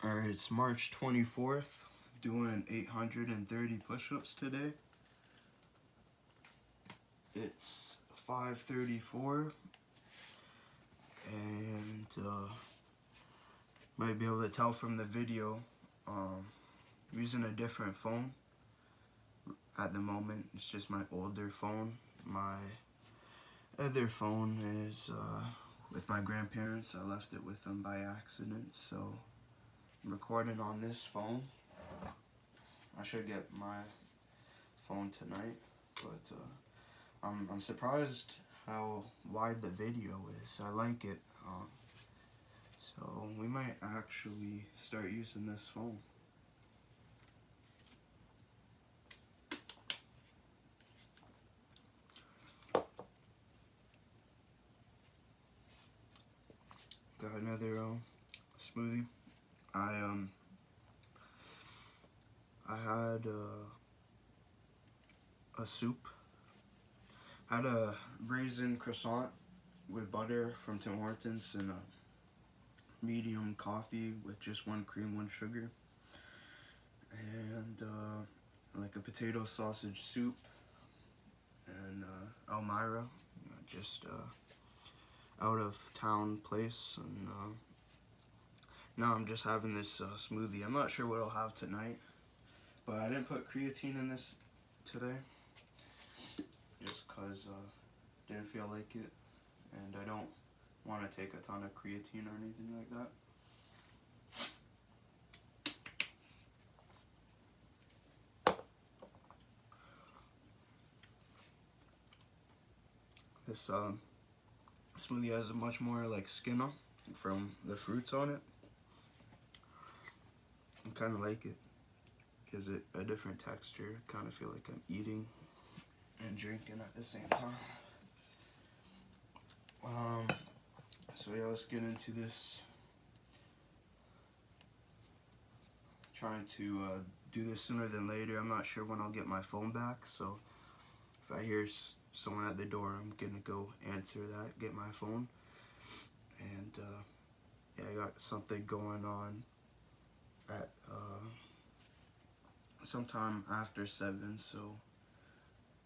Alright, it's March 24th, doing 830 push-ups today. It's 5:34, and might be able to tell from the video, I'm using a different phone at the moment. It's just my older phone. My other phone is with my grandparents. I left it with them by accident, so I'm recording on this phone. I should get my phone tonight, but I'm surprised how wide the video is. I like it, so we might actually start using this phone. Got another smoothie. I had a soup. I had a raisin croissant with butter from Tim Hortons and a medium coffee with just 1 cream, 1 sugar, and like a potato sausage soup and Elmira, just out of town place, and now I'm just having this smoothie. I'm not sure what I'll have tonight, but I didn't put creatine in this today just because didn't feel like it, and I don't want to take a ton of creatine or anything like that. This smoothie has much more like skin on from the fruits on it. I kind of like it. Gives it a different texture. Kind of feel like I'm eating and drinking at the same time. So yeah, let's get into this. Trying to do this sooner than later. I'm not sure when I'll get my phone back, so if I hear someone at the door, I'm gonna go answer that, get my phone, and yeah, I got something going on at sometime after 7, so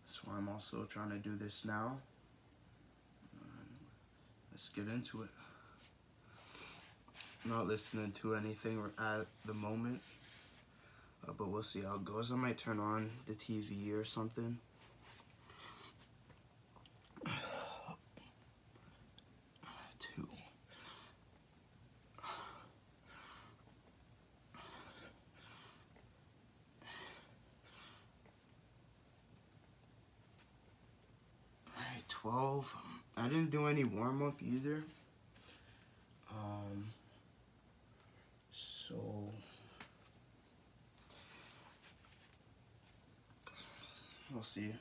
that's why I'm also trying to do this now. Let's get into it. I'm not listening to anything at the moment, but we'll see how it goes. I might turn on the TV or something. Two. Alright, 12. I didn't do any warm-up either. So we'll see.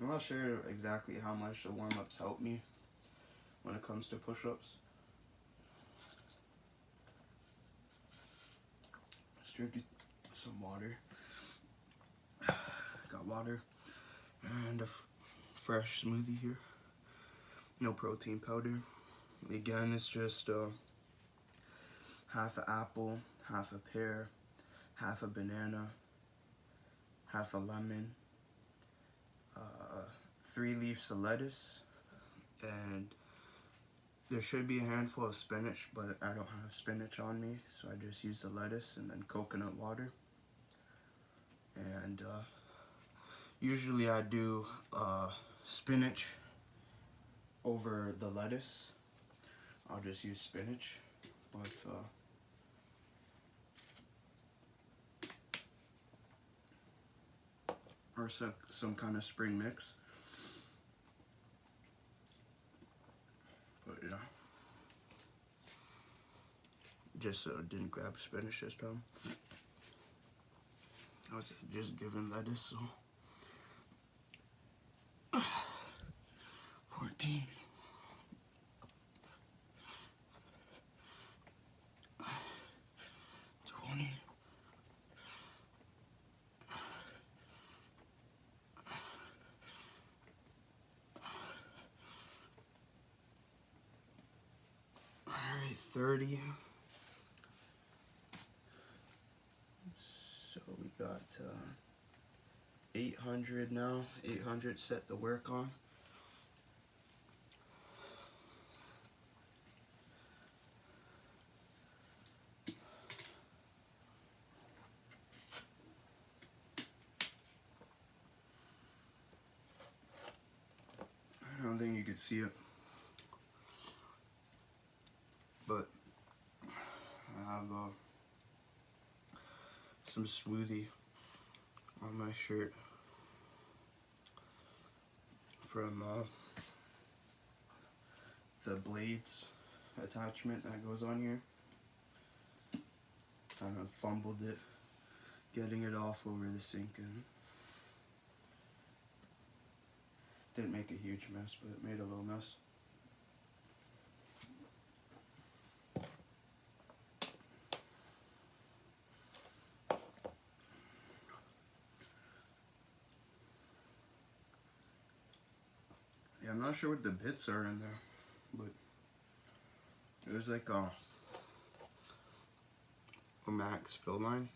I'm not sure exactly how much the warm-ups help me when it comes to push-ups. Let's drink some water. Got water and a fresh smoothie here. No protein powder. Again, it's just half an apple, half a pear, half a banana, half a lemon, 3 leaves of lettuce, and there should be a handful of spinach, but I don't have spinach on me, so I just use the lettuce and then coconut water. And usually I do spinach over the lettuce. I'll just use spinach, but or some kind of spring mix. But yeah, just didn't grab spinach this time. I was just given lettuce, so 14. 20. 30. got 800 now, 800 set to work on. I don't think you can see it, but I have some smoothie on my shirt from the blades attachment that goes on here. Kind of fumbled it getting it off over the sink and didn't make a huge mess, but it made a little mess. Yeah, I'm not sure what the bits are in there, but there's like a max fill line.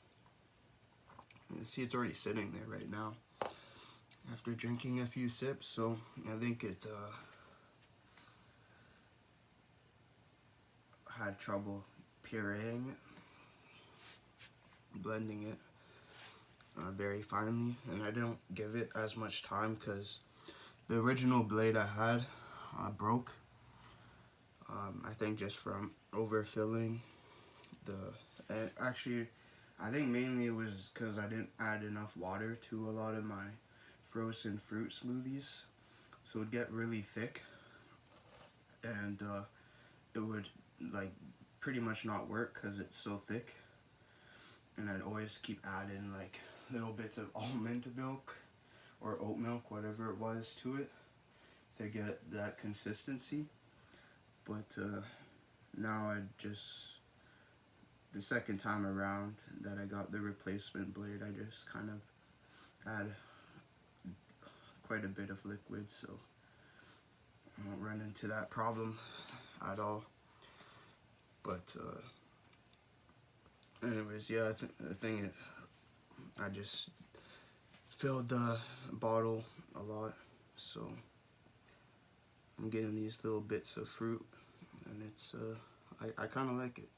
You see it's already sitting there right now after drinking a few sips, so I think it had trouble pureeing it, blending it very finely, and I don't give it as much time because the original blade I had broke. I think just from overfilling actually I think mainly it was because I didn't add enough water to a lot of my frozen fruit smoothies, so it would get really thick and it would like pretty much not work because it's so thick, and I'd always keep adding like little bits of almond milk or oat milk, whatever it was, to it to get that consistency. But now the second time around that I got the replacement blade, I just kind of add quite a bit of liquid, so I won't run into that problem at all. But anyways, yeah, I just filled the bottle a lot, so I'm getting these little bits of fruit, and it's I kind of like it.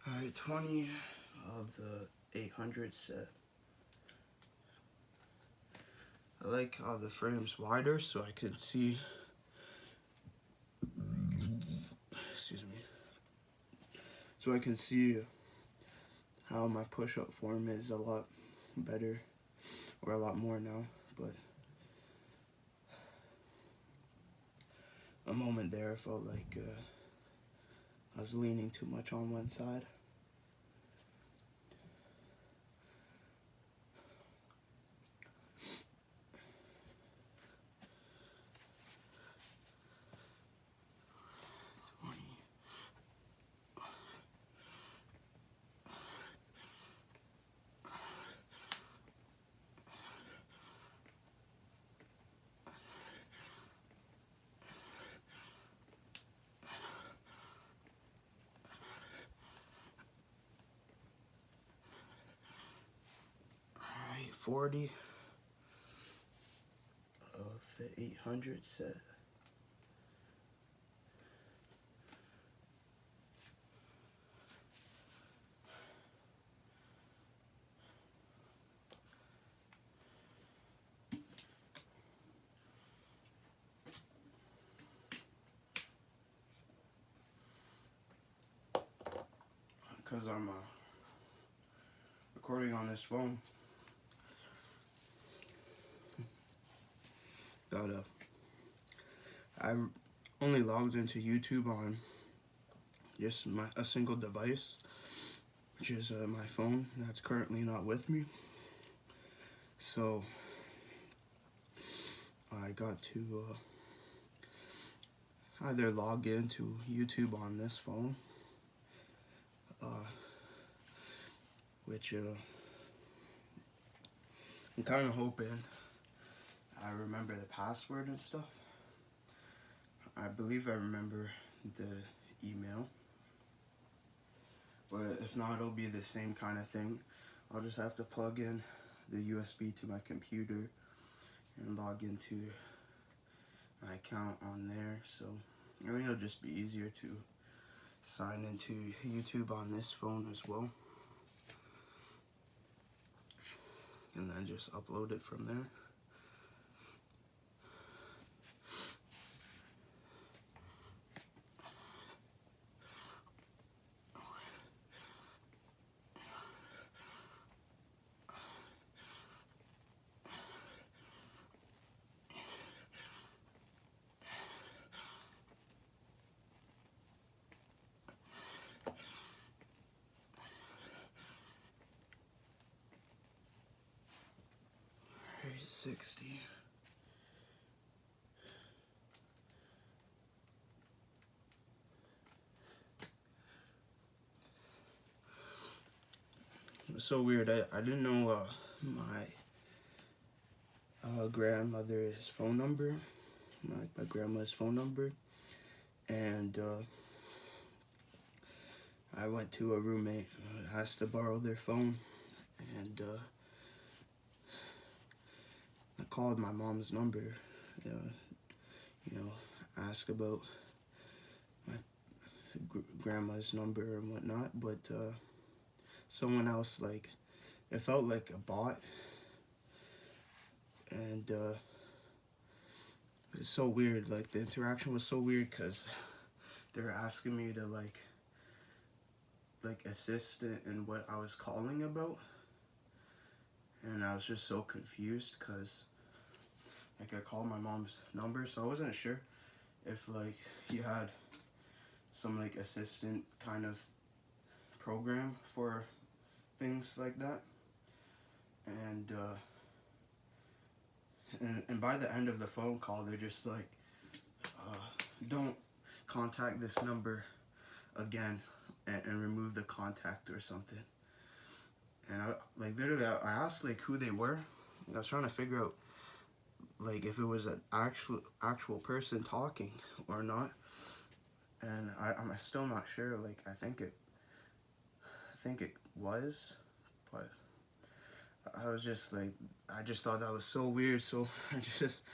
Alright, 20 of the 800 set. I like how the frame's wider so I can see, excuse me, so I can see how my push-up form is a lot better, or a lot more now, but a moment there I felt like I was leaning too much on one side. Alright, 40 of the 800 set. Because I'm recording on this phone. I only logged into YouTube on just a single device, which is my phone that's currently not with me. So I got to either log into YouTube on this phone, which I'm kind of hoping I remember the password and stuff. I believe I remember the email, but if not, it'll be the same kind of thing. I'll just have to plug in the USB to my computer and log into my account on there. So I think it'll just be easier to sign into YouTube on this phone as well, and then just upload it from there. Alright, 60. It was so weird. I didn't know my grandmother's phone number, my grandma's phone number, and I went to a roommate, asked to borrow their phone, and I called my mom's number, ask about my grandma's number and whatnot, but someone else, like, it felt like a bot, and it was so weird. Like, the interaction was so weird because they were asking me to like assist in what I was calling about, and I was just so confused because like I called my mom's number, so I wasn't sure if like you had some like assistant kind of program for things like that, and and by the end of the phone call, they're just like, don't contact this number again, and remove the contact or something. And I like literally I asked like who they were. I was trying to figure out like if it was an actual person talking or not, and I'm still not sure. Like I think it was, but I was just like, I just thought that was so weird, so I just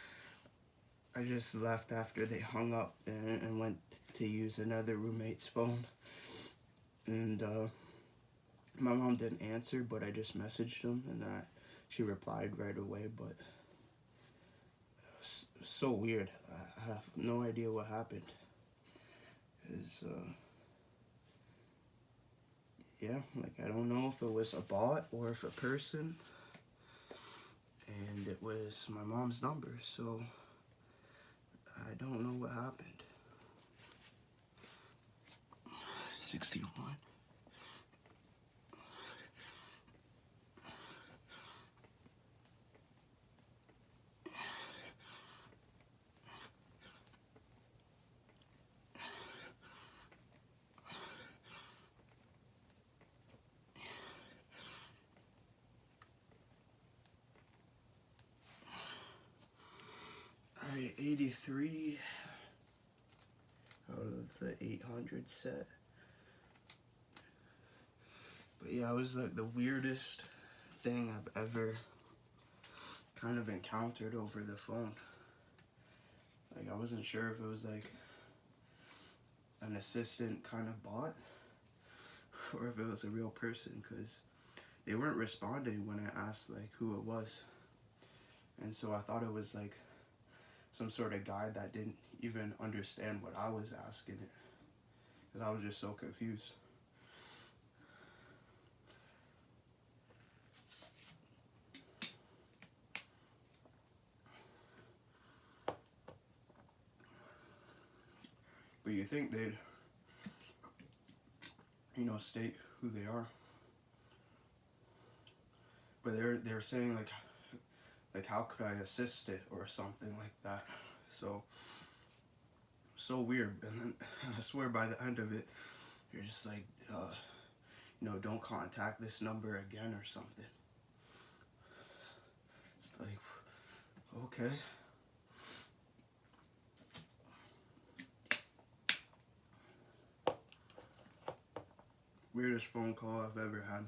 left after they hung up, and went to use another roommate's phone, and my mom didn't answer, but I just messaged them, and then she replied right away. But it was so weird. I have no idea what happened. Yeah, like I don't know if it was a bot or if a person, and it was my mom's number, so I don't know what happened. 61. Alright, 83 out of the 800 set. But yeah, it was like the weirdest thing I've ever kind of encountered over the phone. Like I wasn't sure if it was like an assistant kind of bot or if it was a real person, because they weren't responding when I asked like who it was. And so I thought it was like some sort of guy that didn't even understand what I was asking it, because I was just so confused. But you think they'd, state who they are. But they're saying like how could I assist it or something like that. So so weird. And then I swear by the end of it, you're just like, don't contact this number again or something. It's like, okay. Weirdest phone call I've ever had.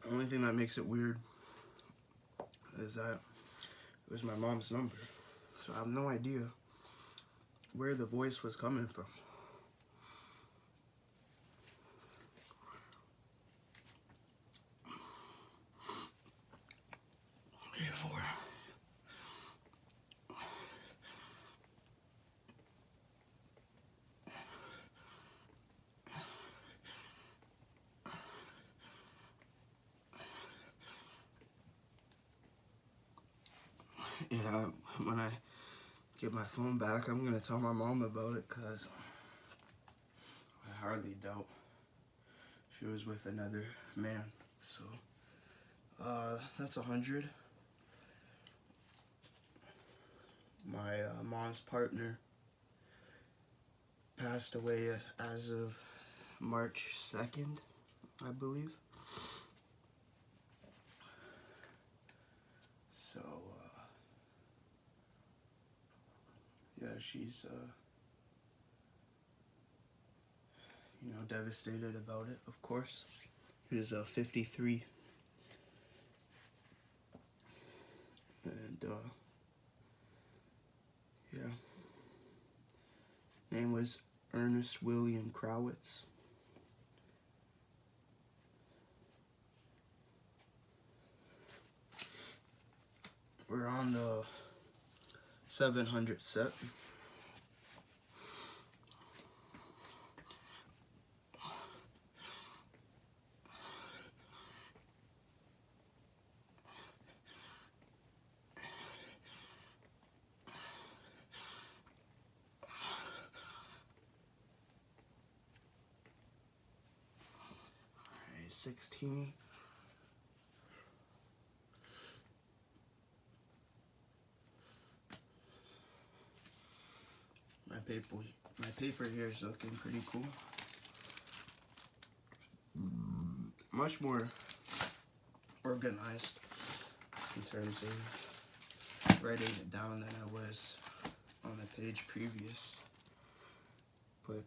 The only thing that makes it weird is that it was my mom's number. So I have no idea where the voice was coming from. Therefore, yeah, when I get my phone back, I'm gonna tell my mom about it, because I hardly doubt she was with another man. So that's 100. My mom's partner passed away as of March 2nd, I believe. So yeah, she's devastated about it, of course. She was 53. And yeah, name was Ernest William Crowitz. We're on the 700 set. Alright, 16. My paper here is looking pretty cool. Much more organized in terms of writing it down than I was on the page previous. But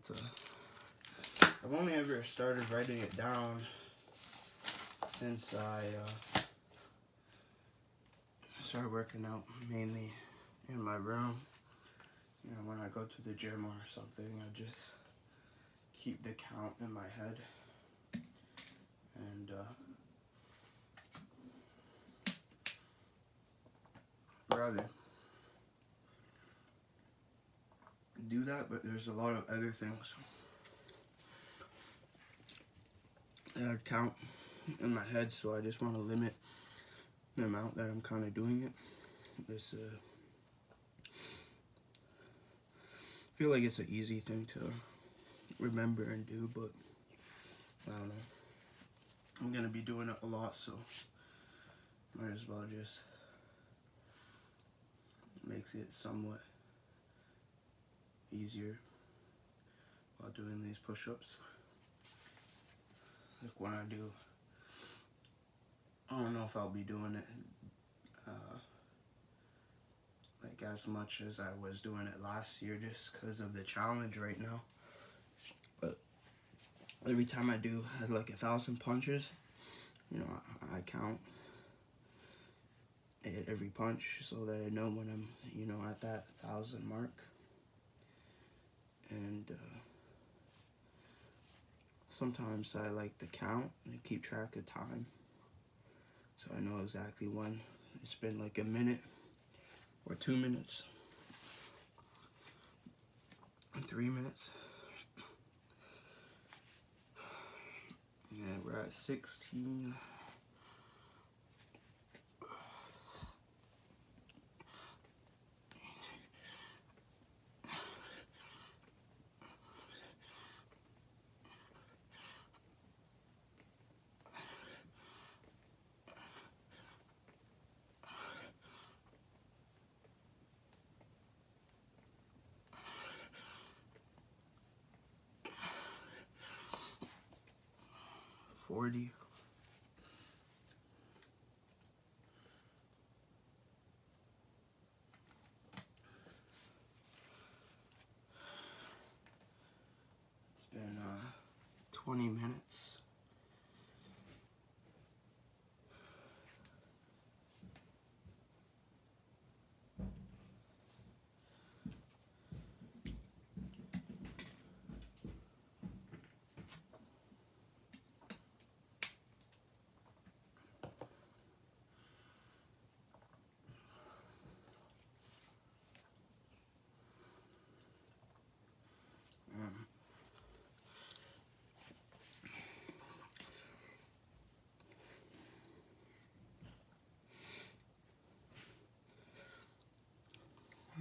I've only ever started writing it down since I started working out mainly in my room. When I go to the gym or something, I just keep the count in my head. And rather do that, but there's a lot of other things that I count in my head, so I just want to limit the amount that I'm kind of doing it. This I feel like it's an easy thing to remember and do, but I don't know. I'm gonna be doing it a lot, so might as well just makes it somewhat easier while doing these push-ups. Like when I do, I don't know if I'll be doing it like as much as I was doing it last year, just because of the challenge right now. But every time I do like 1,000 punches, I count every punch so that I know when I'm at that 1,000 mark. And sometimes I like to count and keep track of time, so I know exactly when it's been like a minute or 2 minutes and 3 minutes. Yeah, we're at 16. 40. It's been 20 minutes.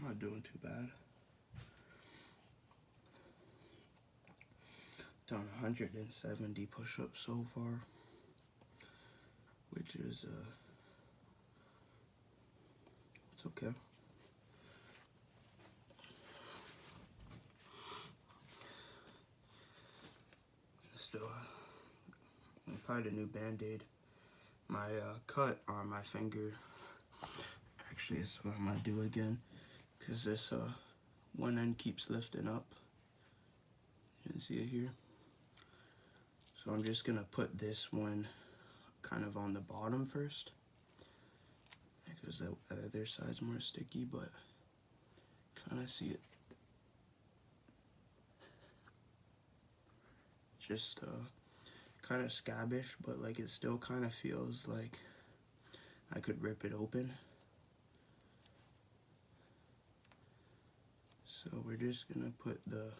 I'm not doing too bad. Done 170 push-ups so far, which is it's okay. Still, I applied a new band-aid. My cut on my finger, actually is what I'm gonna do again, because this one end keeps lifting up. You can see it here. So I'm just gonna put this one kind of on the bottom first, because the other side's more sticky, but kind of see it. Just kind of scabbish, but like it still kind of feels like I could rip it open. So we're just gonna put the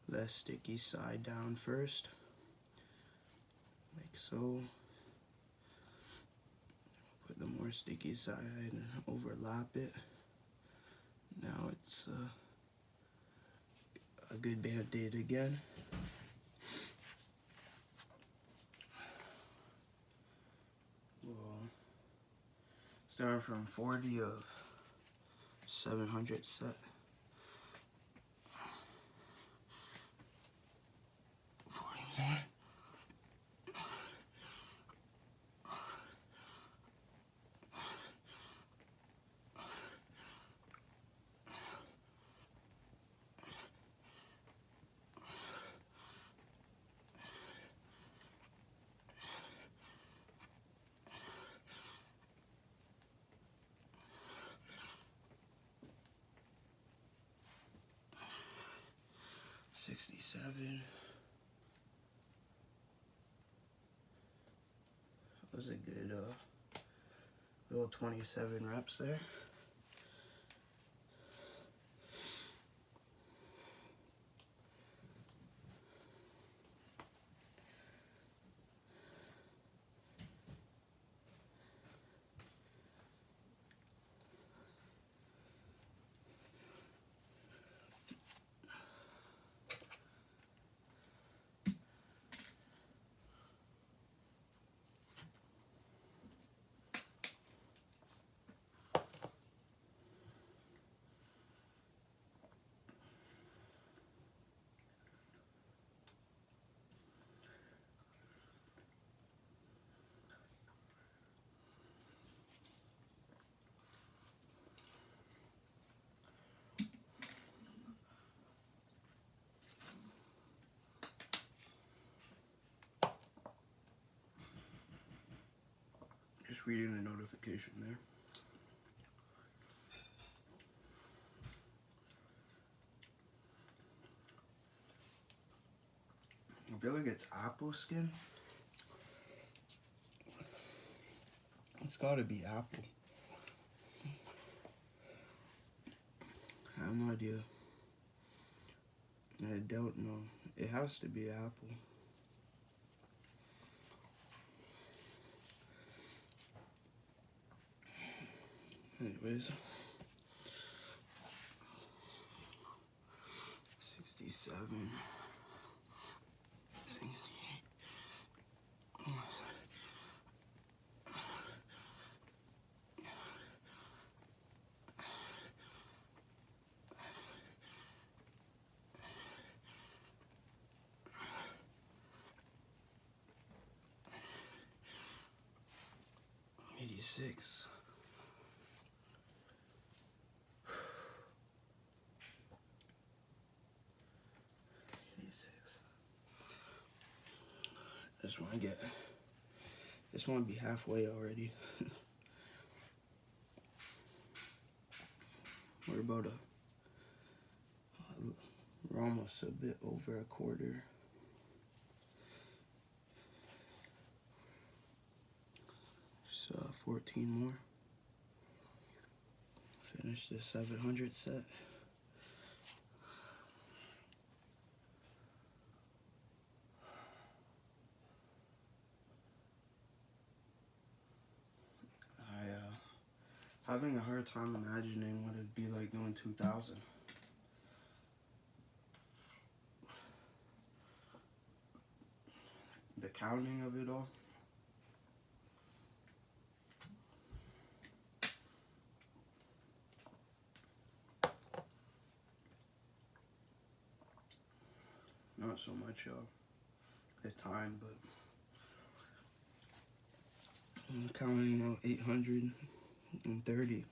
less sticky side down first, like so. Put the more sticky side and overlap it. Now it's a good band-aid again. Well, starting from 40 of 700 set. 40 more. $67. That was a good little 27 reps there. Just reading the notification there. I feel like it's apple skin. It's gotta be apple. I have no idea. I don't know. It has to be apple. Anyways. 67. 68. 86. Just want to be halfway already. We're almost a bit over a quarter. So 14 more. Finish the 700 set. Having a hard time imagining what it'd be like doing 2,000. The counting of it all. Not so much the time, but I'm counting 830,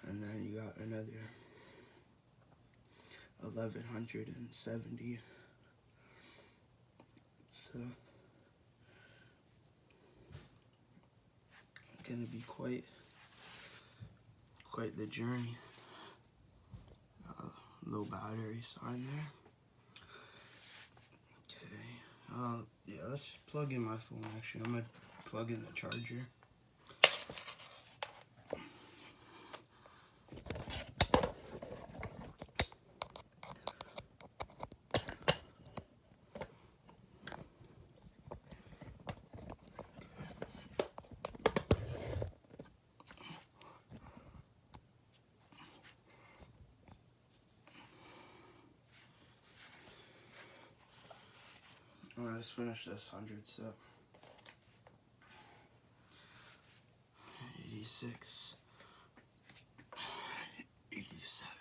and then you got another 1,170. It's gonna be quite the journey. Low battery sign there. Okay. Yeah, let's plug in my phone. Actually, I'm gonna plug in the charger. Alright, let's finish this 100 set. 86. 87.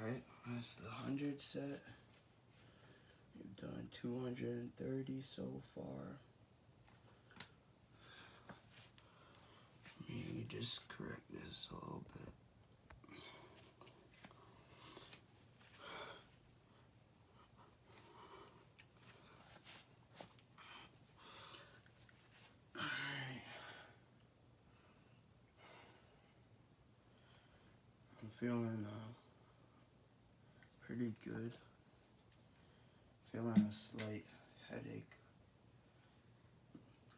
Alright, that's the 100 set. You've done 230 so far. Let me just correct this a little bit. I'm feeling pretty good. Feeling a slight headache.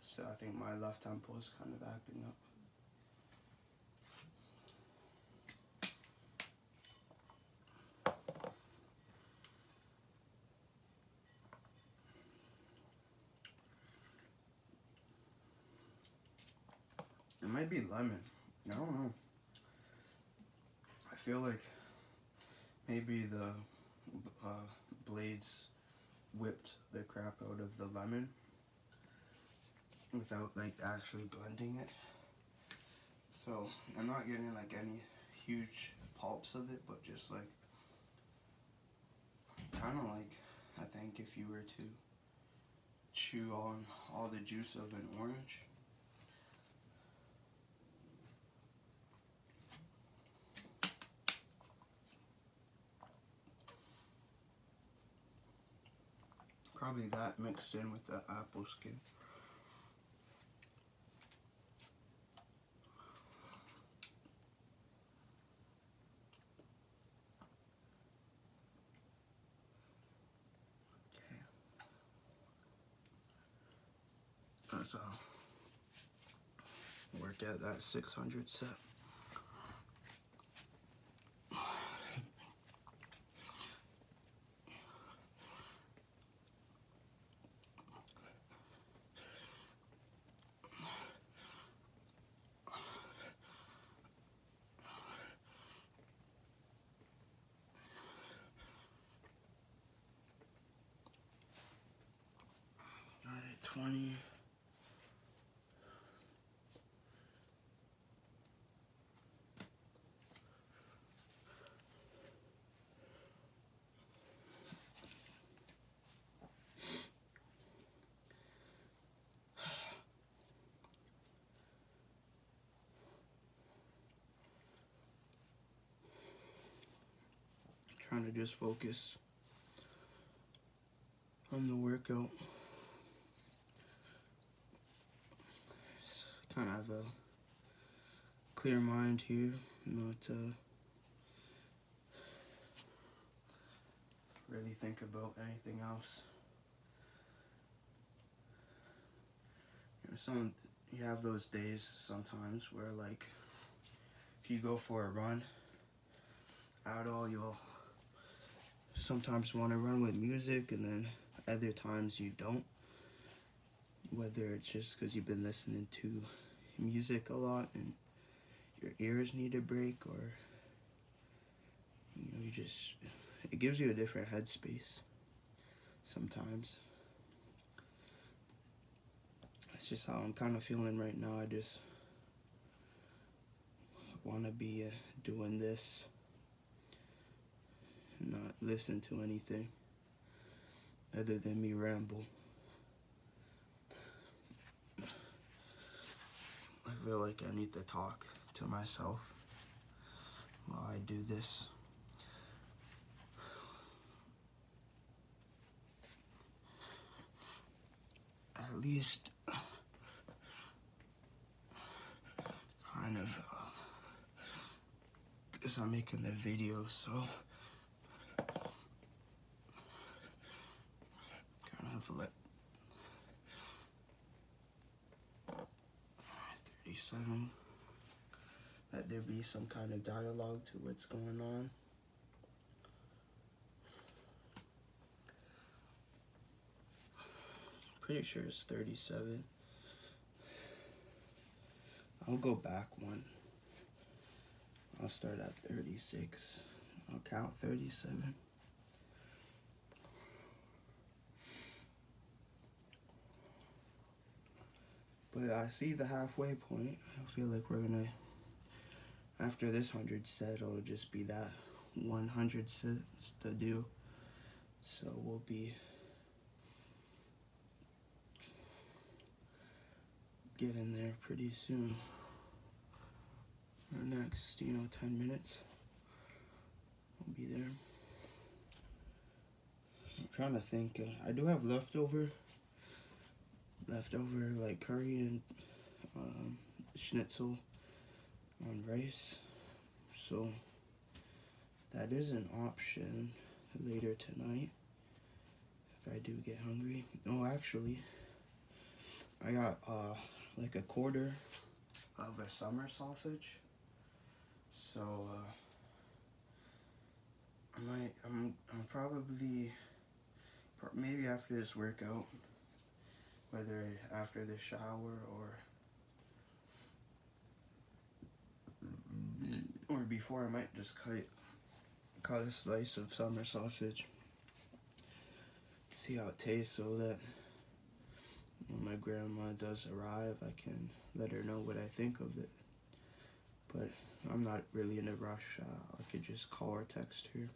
So I think my left temple is kind of acting up. It might be lemon. I don't know. I feel like maybe the blades whipped the crap out of the lemon without like actually blending it. So I'm not getting like any huge pulps of it, but just like kind of like I think if you were to chew on all the juice of an orange. Probably that mixed in with the apple skin. Okay. Let's work at that 600 set. Alright, 20. just focus on the workout. Just kind of have a clear mind here, not really think about anything else. You have those days sometimes where, like, if you go for a run at all, you'll sometimes want to run with music, and then other times you don't. Whether it's just because you've been listening to music a lot and your ears need a break, or it gives you a different headspace sometimes. That's just how I'm kind of feeling right now. I just want to be doing this and not listen to anything other than me ramble. I feel like I need to talk to myself while I do this. At least kind of because I'm making the video, so kind of let 37, let there be some kind of dialogue to what's going on. Pretty sure it's 37. I'll go back one. I'll start at 36. I'll count 37. But I see the halfway point. I feel like we're gonna, after this 100 set, it'll just be that 100 sets to do. So we'll be getting there pretty soon. Our next, 10 minutes, we'll be there. I'm trying to think. I do have leftover like curry and schnitzel on rice, so that is an option later tonight if I do get hungry. Oh, actually, I got like a quarter of a summer sausage, so I'm probably maybe after this workout, whether after the shower or before, I might just cut a slice of summer sausage, see how it tastes, so that when my grandma does arrive, I can let her know what I think of it. But I'm not really in a rush. I could just call or text her.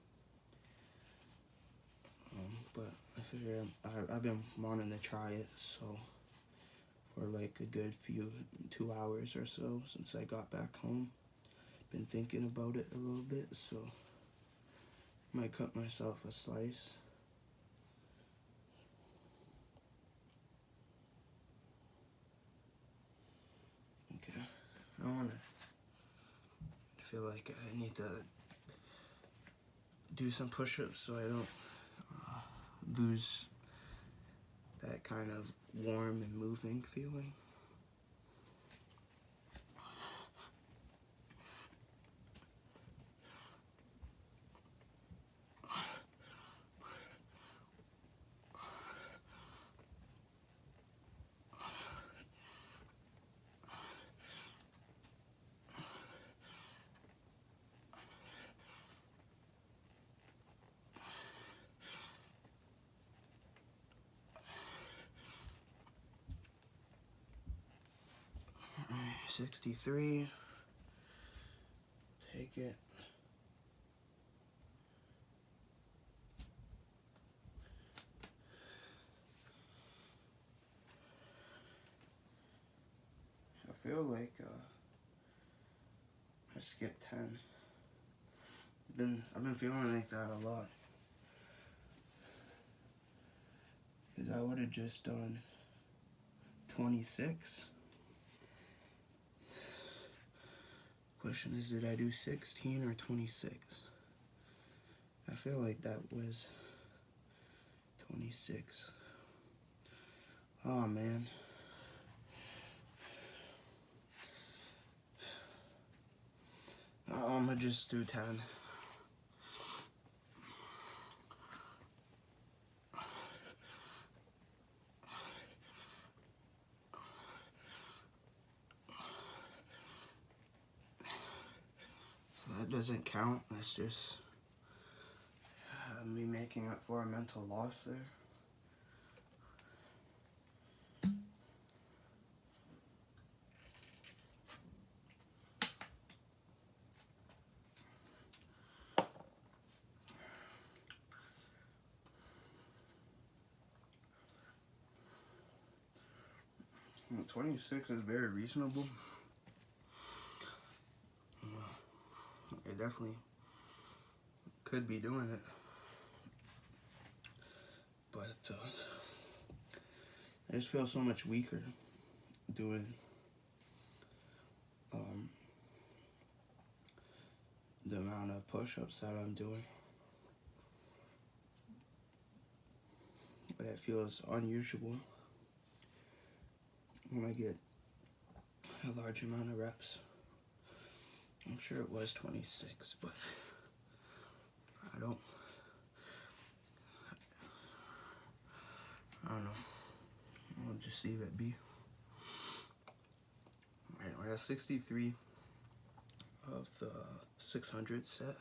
But I figure I've been wanting to try it, so for like a good 2 hours or so since I got back home, been thinking about it a little bit, so might cut myself a slice. Okay, I feel like I need to do some push-ups so I don't lose that kind of warm and moving feeling. All right, 63. Take it. I feel like I skipped 10. I've been feeling like that a lot. Because I would have just done 26. Question is, did I do 16 or 26? I feel like that was 26. Oh man. I'm gonna just do 10. So that doesn't count. That's just me making up for a mental loss there. Well, 26 is very reasonable. I definitely could be doing it, but I just feel so much weaker doing the amount of push-ups that I'm doing. It feels unusual when I get a large amount of reps. I'm sure it was 26, but I don't know. I'll just leave it be. Alright, we're at 63 of the 600 set.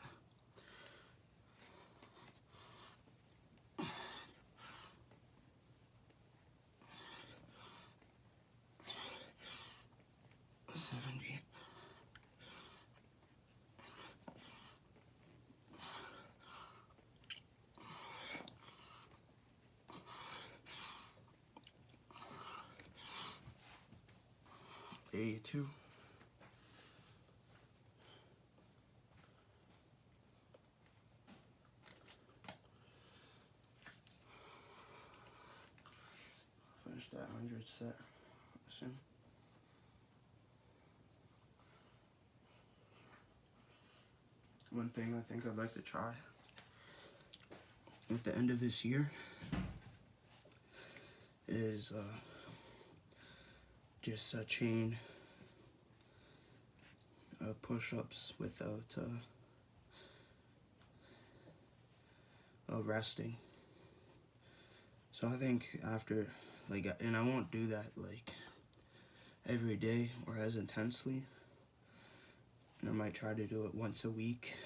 $70. $82. Finish that 100 set soon. One thing I think I'd like to try at the end of this year is just a chain of push-ups without resting. So I think after, like, and I won't do that like every day or as intensely. And I might try to do it once a week,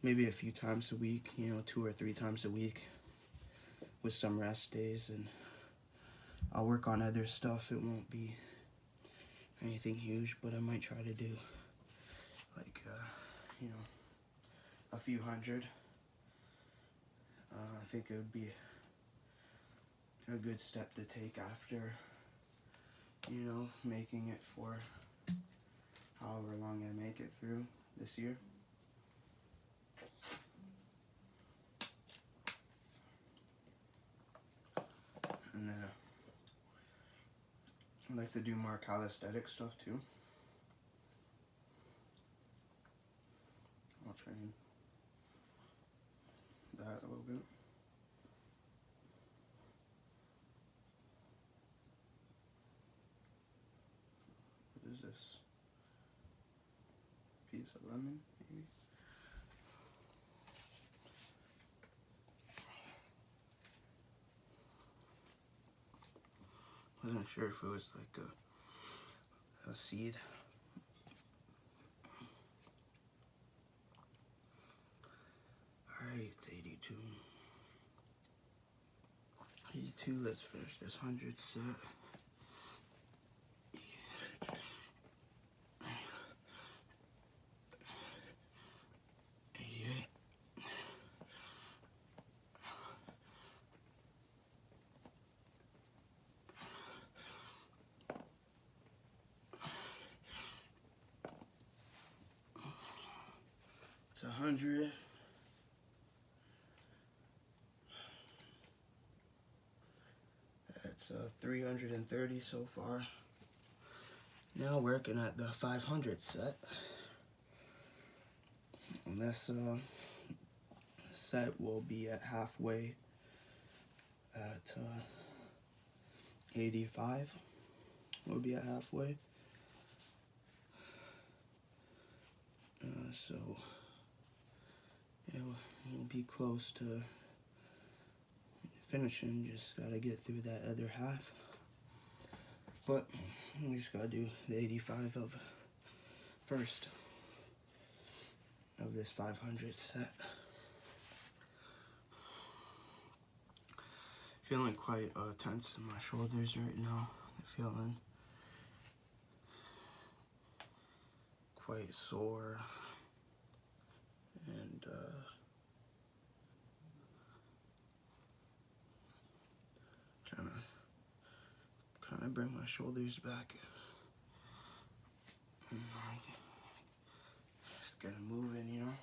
maybe a few times a week, 2 or 3 times a week with some rest days, and I'll work on other stuff. It won't be anything huge, but I might try to do like a few hundred. I think it would be a good step to take after making it for however long I make it through this year. And then I'd like to do more calisthenic stuff too. I'll train that a little bit. What is this? Piece of lemon, maybe? Wasn't sure if it was like a seed. Alright, 82. 82, let's finish this 100 set. 88. It's 100. 100. That's 330 so far. Now working at the 500 set. And this set will be at halfway at 85. We'll be at halfway. So yeah, we'll be close to finishing. Just gotta get through that other half. But we just gotta do the 85 of first of this 500 set. Feeling quite tense in my shoulders right now. They're feeling quite sore and trying to kind of bring my shoulders back. Just get them moving, you know.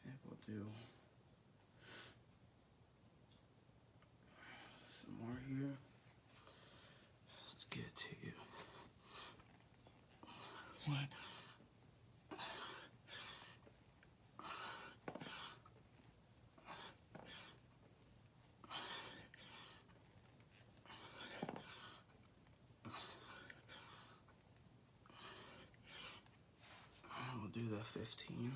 Okay, we'll do some more here. Let's get to you. One. We'll do the 15.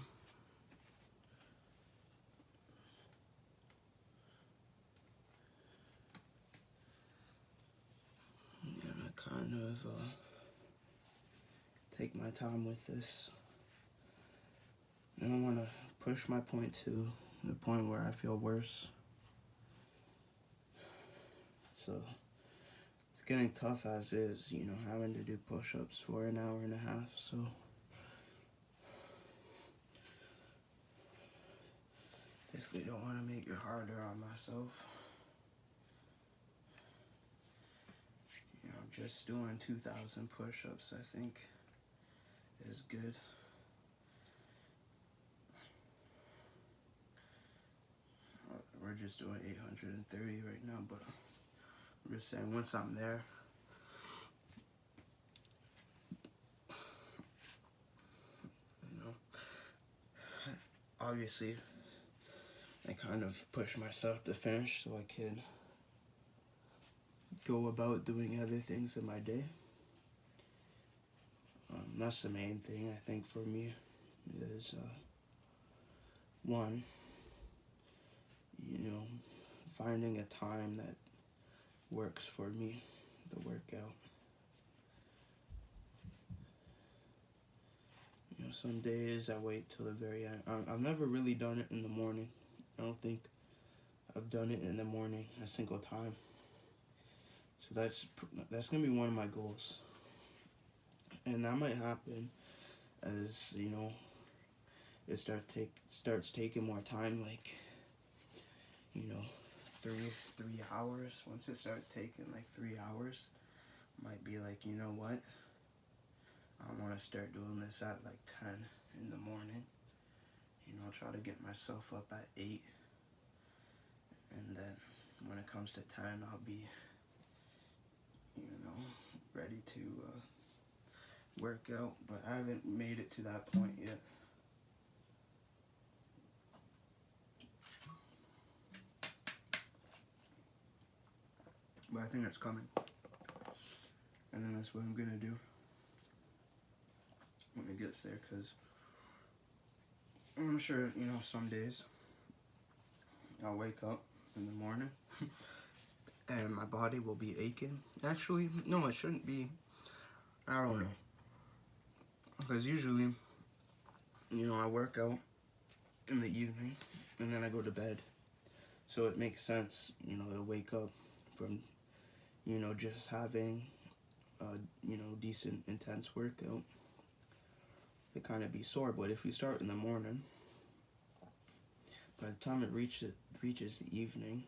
I'm gonna kind of take my time with this. I don't want to push my point to the point where I feel worse. So it's getting tough as is, you know, having to do push-ups for an hour and a half. So definitely don't want to make it harder on myself. You know, just doing 2,000 push-ups, I think, is good. We're just doing 830 right now, but I'm just saying once I'm there, you know, obviously I kind of push myself to finish so I can go about doing other things in my day. That's the main thing I think for me is one, you know, finding a time that works for me to work out. You know, some days I wait till the very end. I've never really done it in the morning. I don't think I've done it in the morning a single time. So that's gonna be one of my goals, and that might happen as, you know, it starts taking more time, like, you know, 3 hours. Once it starts taking like 3 hours, might be like, you know what, I want to start doing this at like 10 in the morning. You know, try to get myself up at 8, and then when it comes to 10, I'll be, you know, ready to work out. But I haven't made it to that point yet. But I think it's coming, and then that's what I'm gonna do when it gets there, because I'm sure, you know, some days I'll wake up in the morning and my body will be aching. Actually, no, it shouldn't be. I don't know, because usually, you know, I work out in the evening and then I go to bed, so it makes sense, you know, to wake up from, you know, just having you know, decent intense workout to kind of be sore. But if we start in the morning, by the time it reaches the evening,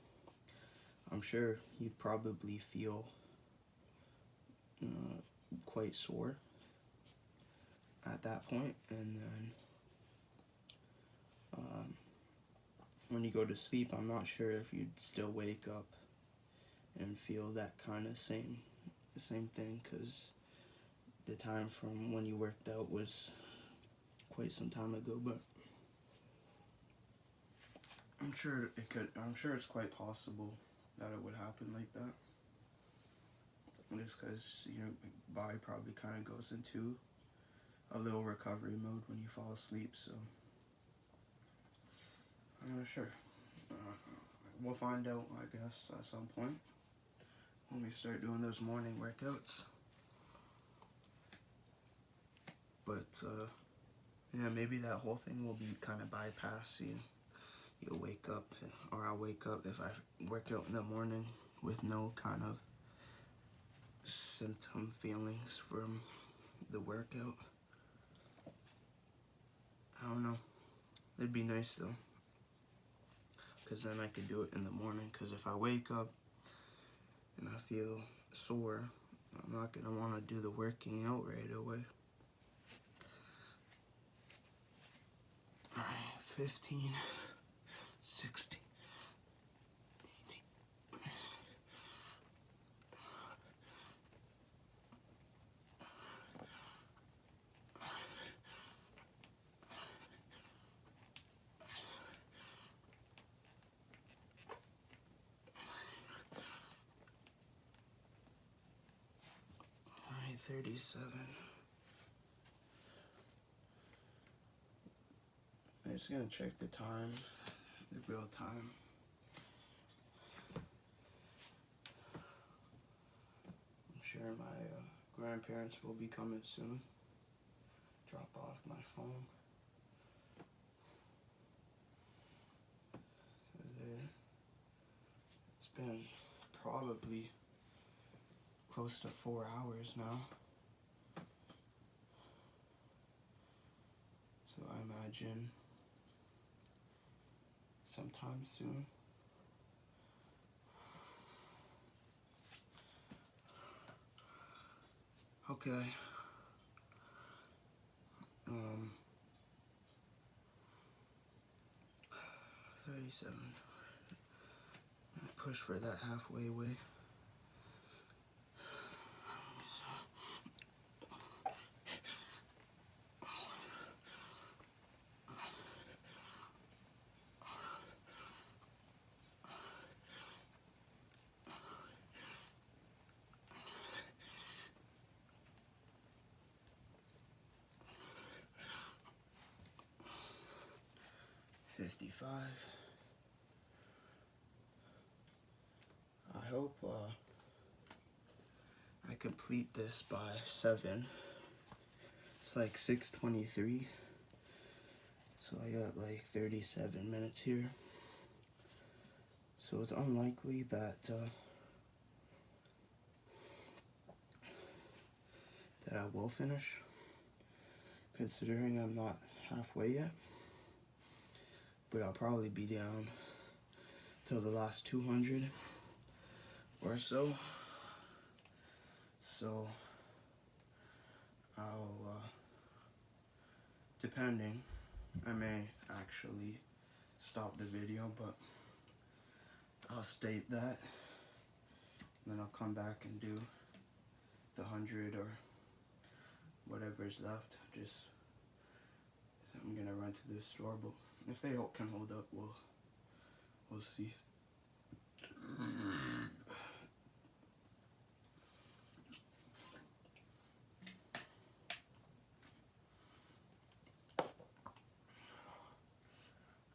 I'm sure you'd probably feel quite sore, at that point, and then when you go to sleep, I'm not sure if you'd still wake up and feel that kind of the same thing, because the time from when you worked out was quite some time ago, but I'm sure it's quite possible that it would happen like that. Just because your body probably kind of goes into a little recovery mode when you fall asleep, so I'm not sure. We'll find out, I guess, at some point when we start doing those morning workouts. But yeah, maybe that whole thing will be kind of bypassed. You'll wake up, or I'll wake up if I work out in the morning with no kind of symptom feelings from the workout. I don't know. It'd be nice though, because then I could do it in the morning. Because if I wake up and I feel sore, I'm not gonna want to do the working out right away. Alright, 15, 16, 18. 37. I'm just gonna check the time, the real time. I'm sure my grandparents will be coming soon. Drop off my phone. It's been probably close to 4 hours now. So I imagine sometime soon. Okay. 37. Push for that halfway way. $55. I hope I complete this by 7. It's like 6:23, so I got like 37 minutes here. So it's unlikely that I will finish, considering I'm not halfway yet. But I'll probably be down till the last 200 or so. So I'll, depending, I may actually stop the video, but I'll state that. And then I'll come back and do the 100 or whatever's left. Just, I'm gonna run to the store, but if they can hold up, we'll see.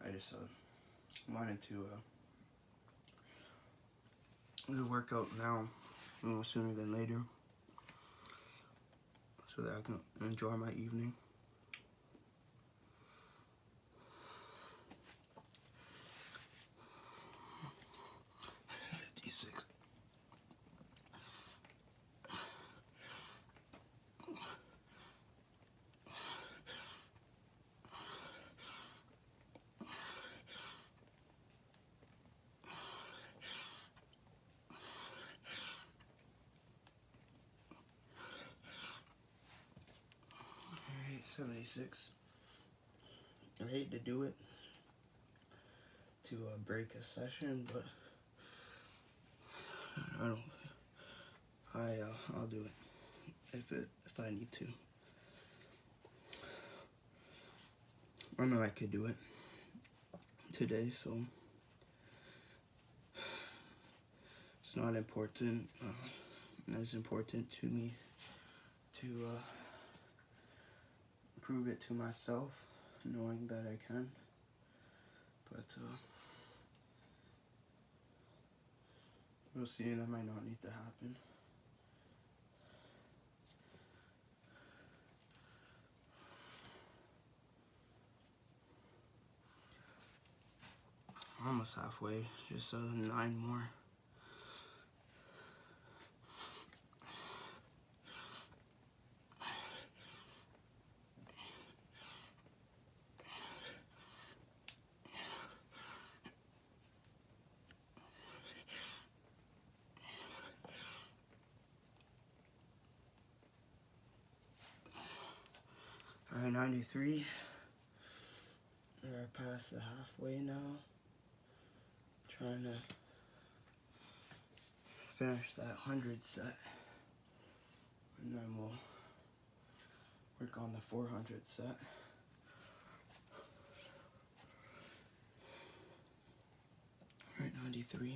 I just wanted to work out now, sooner than later, so that I can enjoy my evening. 76. I hate to do it to break a session, but I'll do it if I need to. I know I could do it today, so it's not important. It's important to me to prove it to myself, knowing that I can. But we'll see. That might not need to happen. Almost halfway, just 9 more. All right, 93. We're past the halfway now. Trying to finish that 100 set, and then we'll work on the 400 set. All right, 93.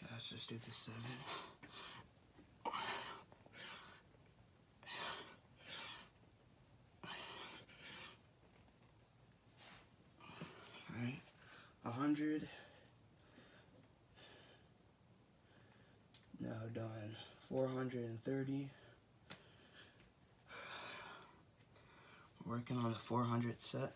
Yeah, let's just do the 7. All right, 100. Now done 430. Working on the 400 set.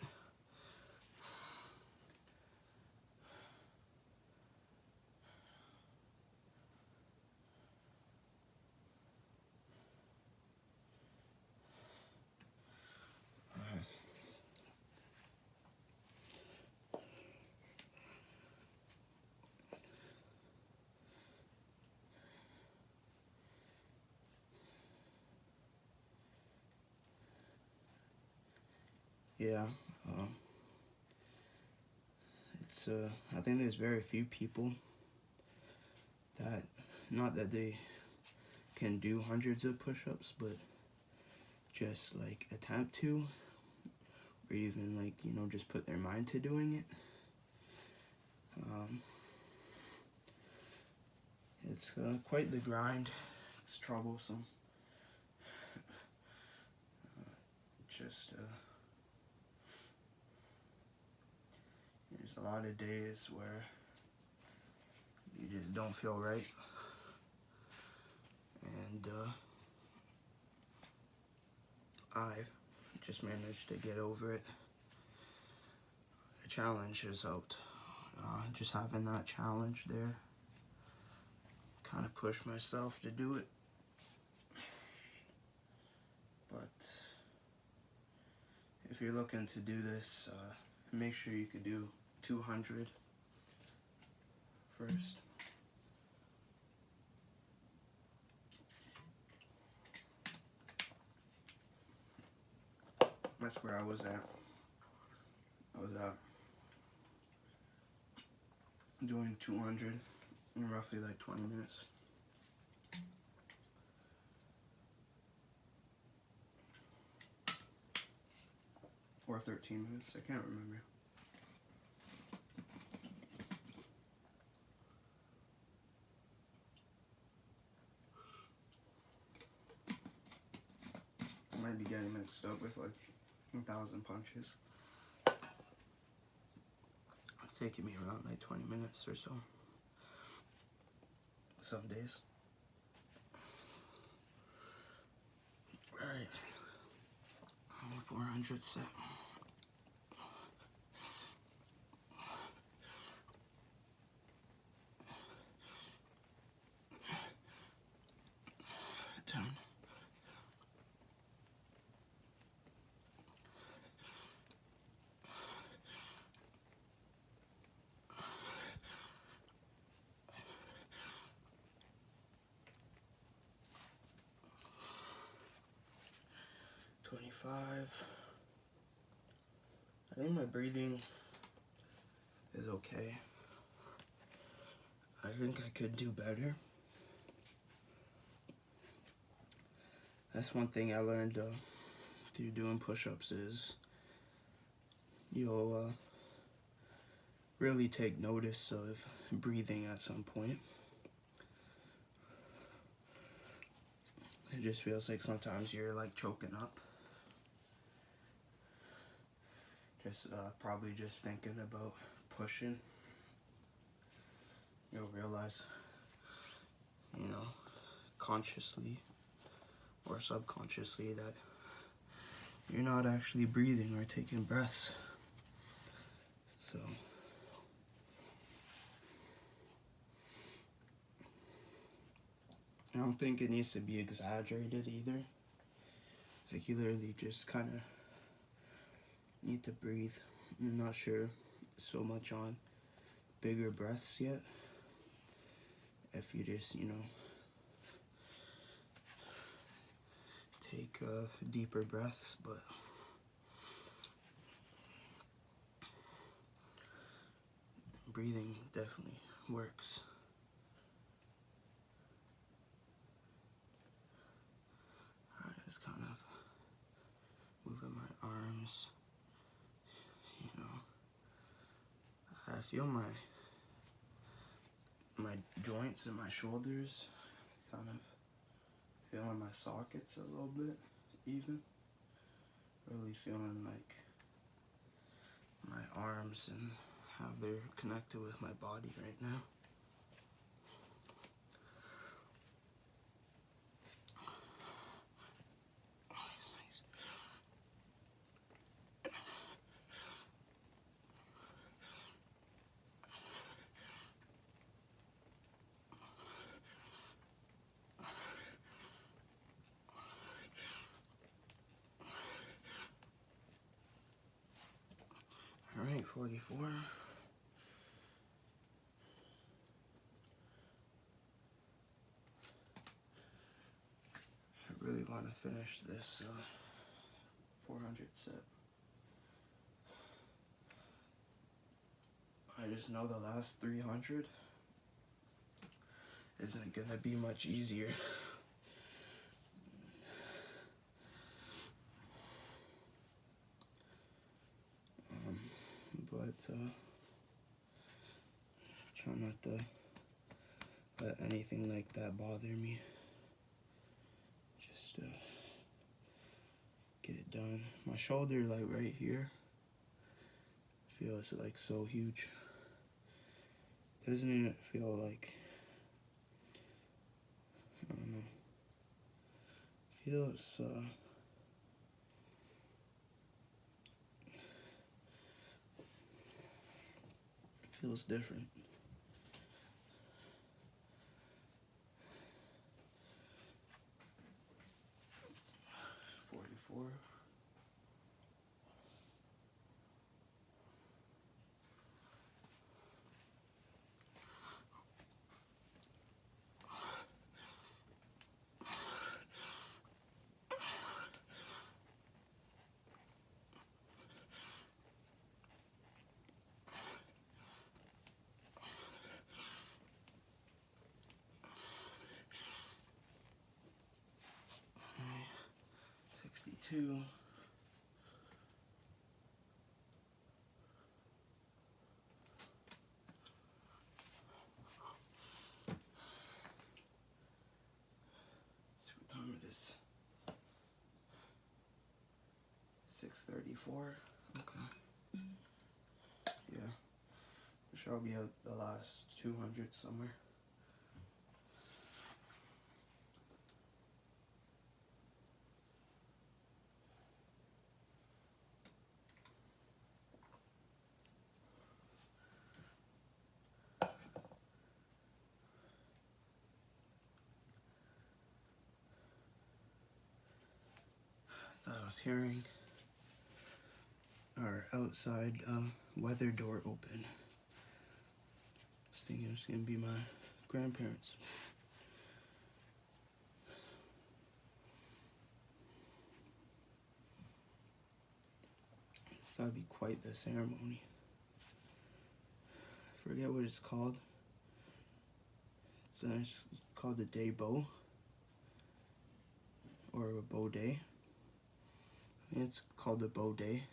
Yeah, it's I think there's very few people that, not that they can do hundreds of push-ups, but just like attempt to, or even like, you know, just put their mind to doing it. It's quite the grind. It's troublesome. Just there's a lot of days where you just don't feel right, and I've just managed to get over it. The challenge has helped. Just having that challenge there kind of pushed myself to do it. But if you're looking to do this, make sure you could do 200 first. That's where I was at. I was doing 200 in roughly like 20 minutes. Or 13 minutes, I can't remember. I might be getting mixed up with like 1,000 punches. It's taking me around like 20 minutes or so. Some days. Alright. 400 set. $25. I think my breathing is okay. I think I could do better. That's one thing I learned through doing push-ups is you'll really take notice of breathing at some point. It just feels like sometimes you're like choking up. Just probably just thinking about pushing. You'll realize, you know, consciously or subconsciously that you're not actually breathing or taking breaths. So I don't think it needs to be exaggerated either. Like, you literally just kind of need to breathe. I'm not sure so much on bigger breaths yet. If you just, you know, take deeper breaths, but breathing definitely works. Alright, just kind of moving my arms, you know. I feel my joints and my shoulders kind of feeling my sockets a little bit even. Really feeling like my arms and how they're connected with my body right now. Alright, 44. I really want to finish this 400 set. I just know the last 300 isn't gonna be much easier. But try not to let anything like that bother me. Just get it done. My shoulder, like right here, feels like so huge. Doesn't even feel like, I don't know, feels different. 44. Okay. 62. See what time it is. 6:34. Okay. Yeah. I'm sure I'll be at the last 200 somewhere. I thought I was hearing our outside weather door open. I was thinking it was gonna be my grandparents. gotta be quite the ceremony. I forget what it's called. It's called the day bow, or a bow day. I think it's called the bow day.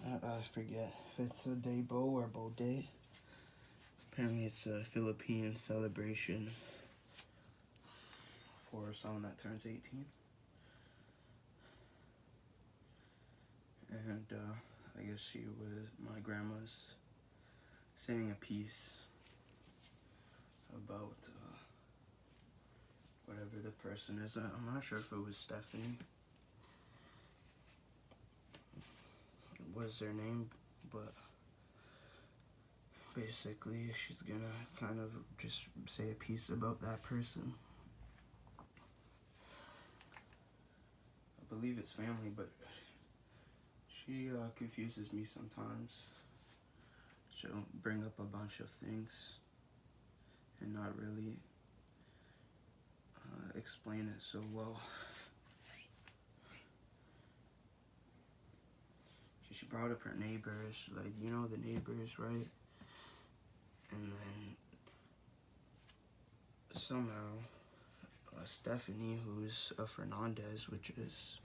I forget if it's a day bow or bow day. Apparently it's a Philippine celebration for someone that turns 18. And I guess my grandma's saying a piece about whatever the person is. I'm not sure if it was Stephanie was their name, but basically she's gonna kind of just say a piece about that person. I believe it's family, but she confuses me sometimes. She'll bring up a bunch of things and not really explain it so well. She brought up her neighbors, like, you know the neighbors, right? And then somehow Stephanie, who's a Fernandez, which is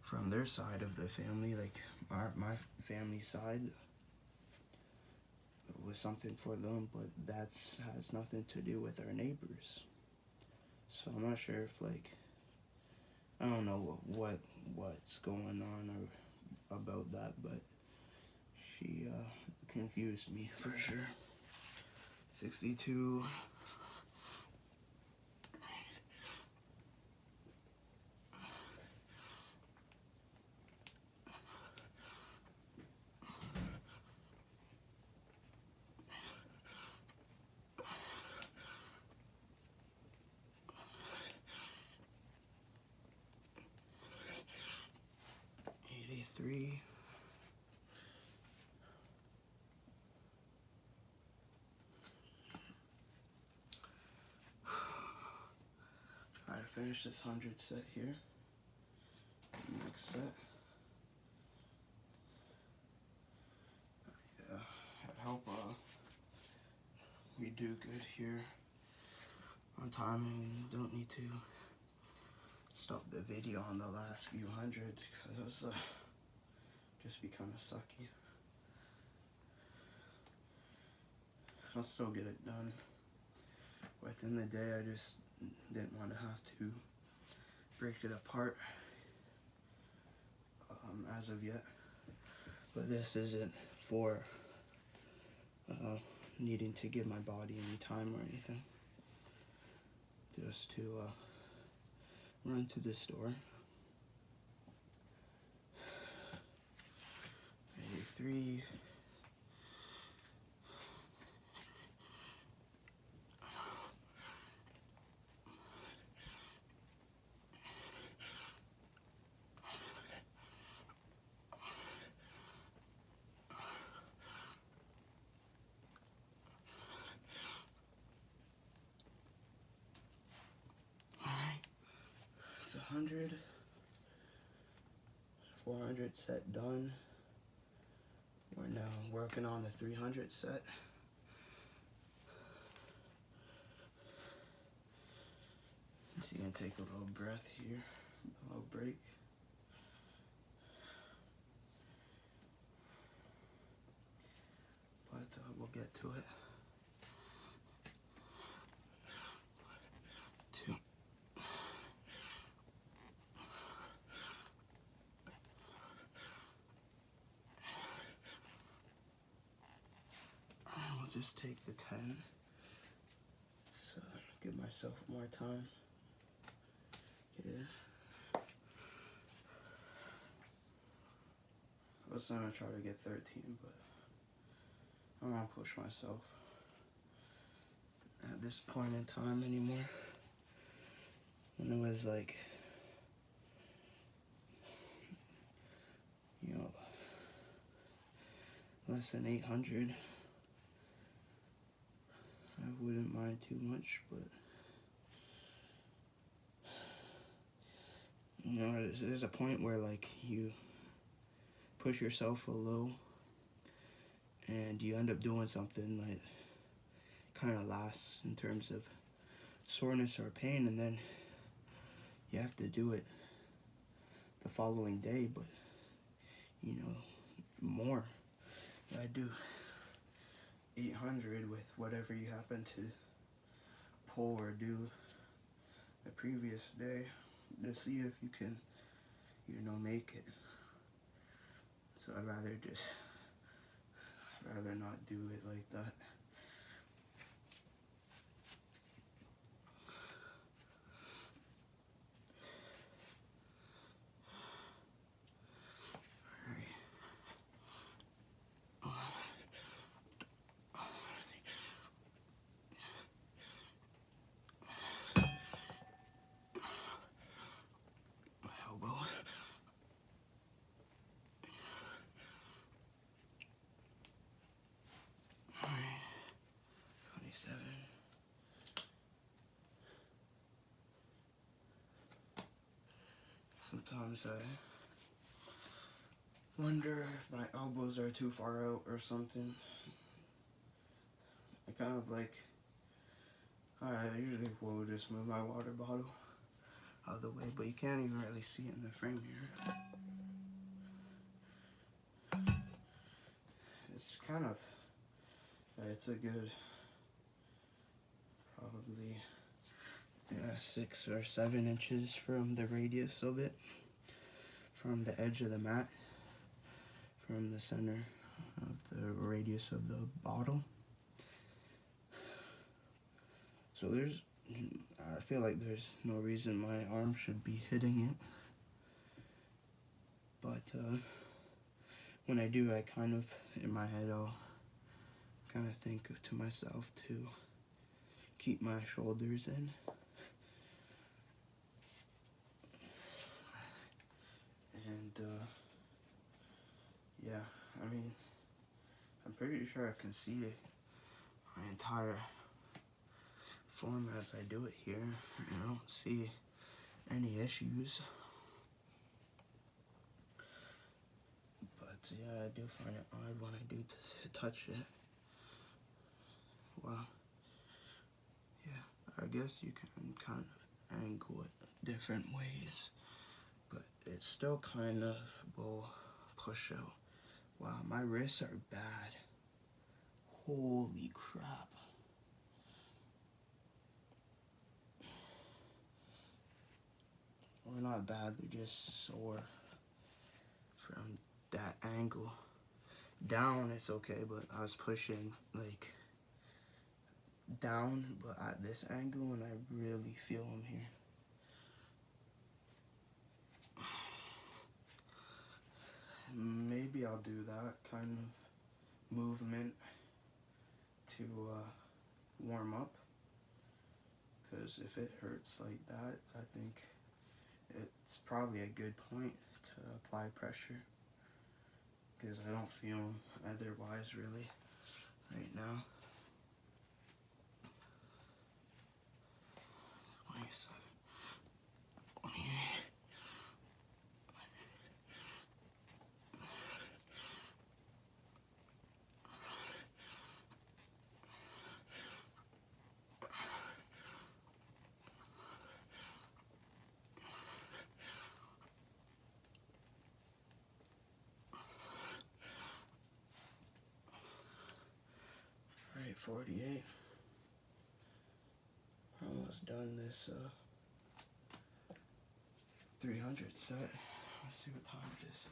from their side of the family, like my family side, was something for them, but has nothing to do with our neighbors. So I'm not sure if, like, I don't know what's going on or about that, but she confused me for sure. 62. Three. Try to finish this 100 set here. Next set. Yeah, I hope we do good here on time and don't need to stop the video on the last few hundred because just be kind of sucky. I'll still get it done within the day. I just didn't want to have to break it apart as of yet. But this isn't for needing to give my body any time or anything. Just to run to the store. 83. It's 100. 400 set done. We're now working on the 300 set. So you're gonna take a little breath here, a little break. But we'll get to it. 2. We'll just take the 10. So give myself more time. Get in. I was gonna try to get 13, but I don't want to push myself at this point in time anymore. When it was like, you know, less than 800, I wouldn't mind too much, but you know, there's a point where like you push yourself a little, and you end up doing something that kind of lasts in terms of soreness or pain, and then you have to do it the following day, but you know, more. I do 800 with whatever you happen to pull or do the previous day to see if you can, make it. So I'd rather not do it like that. My elbow. Alright, 27. Sometimes I wonder if my elbows are too far out or something. I kind of I usually will just move my water bottle out of the way, but you can't even really see it in the frame here. It's kind of, it's a good, probably 6 or 7 inches from the radius of it, from the edge of the mat, from the center of the radius of the bottle. So I feel like there's no reason my arm should be hitting it. But when I do, I kind of, in my head, I'll kind of think to myself to keep my shoulders in. And yeah, I mean, I'm pretty sure I can see my entire form as I do it here. I don't see any issues. But yeah, I do find it odd when I do touch it. Well, yeah, I guess you can kind of angle it different ways, but it still kind of will push out. Wow, my wrists are bad. Holy crap. Or not bad, they're just sore from that angle. Down, it's okay, but I was pushing down, but at this angle, and I really feel them here. Maybe I'll do that kind of movement to warm up, because if it hurts like that, I think it's probably a good point to apply pressure, because I don't feel them otherwise really right now. 27, 28. Alright, 48. Almost done this 300 set. Let's see what time it is.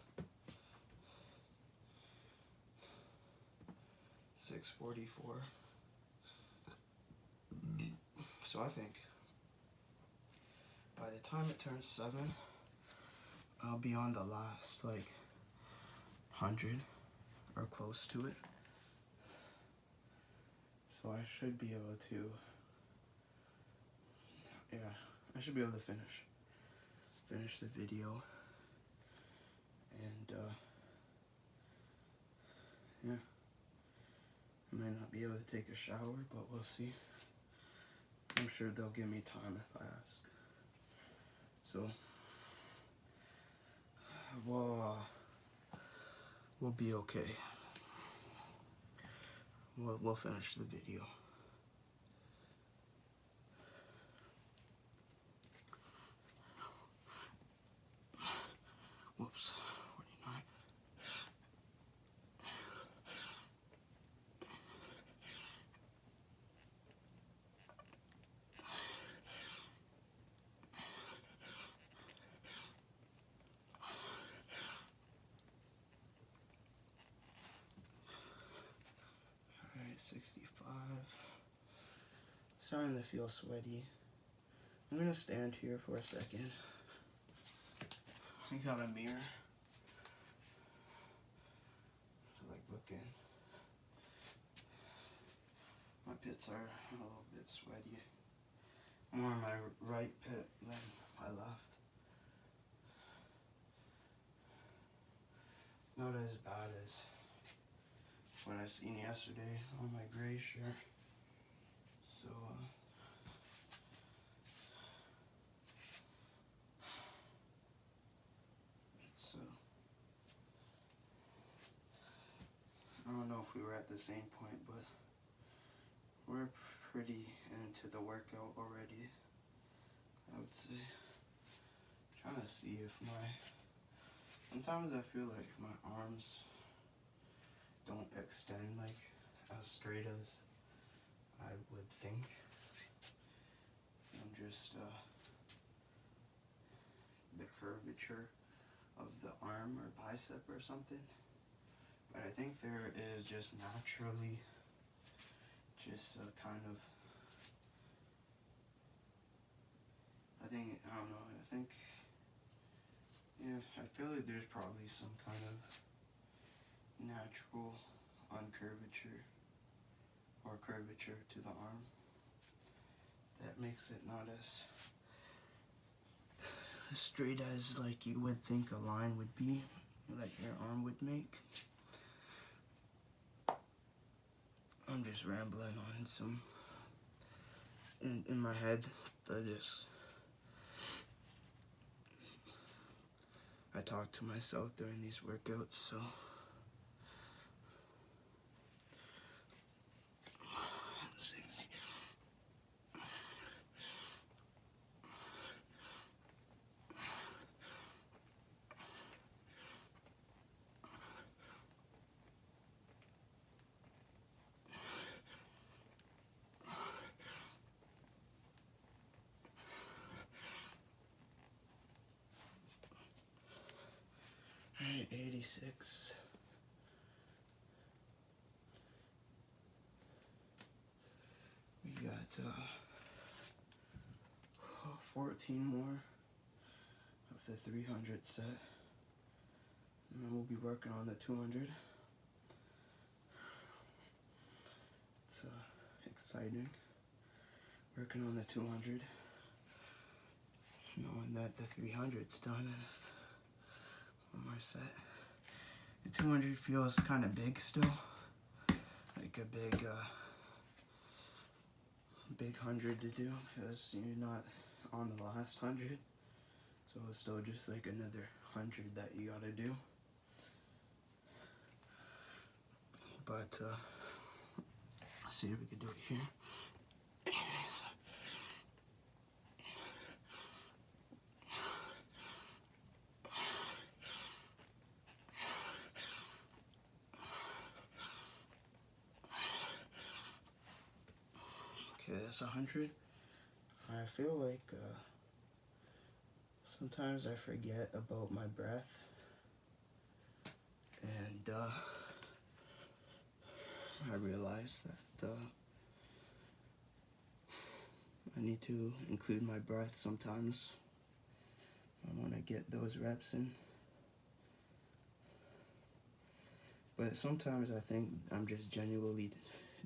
6:44. So I think by the time it turns 7, I'll be on the last 100 or close to it. So I should be able to, I should be able to finish the video. And yeah, I might not be able to take a shower, but we'll see. I'm sure they'll give me time if I ask. So, well, we'll be okay. We'll finish the video. Whoops, 49. Alright, 65. Starting to feel sweaty. I'm gonna stand here for a second. I got a mirror. I like looking. My pits are a little bit sweaty. More on my right pit than my left. Not as bad as what I seen yesterday on my gray shirt. So, I don't know if we were at the same point, but we're pretty into the workout already, I would say. Trying to see if sometimes I feel like my arms don't extend like as straight as I would think. I'm just, the curvature of the arm or bicep or something. But I think there is just naturally just a kind of, I think, yeah, I feel like there's probably some kind of natural uncurvature or curvature to the arm that makes it not as straight as like you would think a line would be, like your arm would make. I'm just rambling on some in my head. I talk to myself during these workouts, so let's see. Alright, 86. We got 14 more of the 300 set. And then we'll be working on the 200. It's exciting. Working on the 200. Knowing that the 300's done and one more set. The 200 feels kind of big still. Like a big 100 to do because you're not on the last 100. So it's still just like another 100 that you gotta do. But let's see if we can do it here. Okay, that's 100. I feel like sometimes I forget about my breath, and I realize that I need to include my breath sometimes. I want to get those reps in. But sometimes I think I'm just genuinely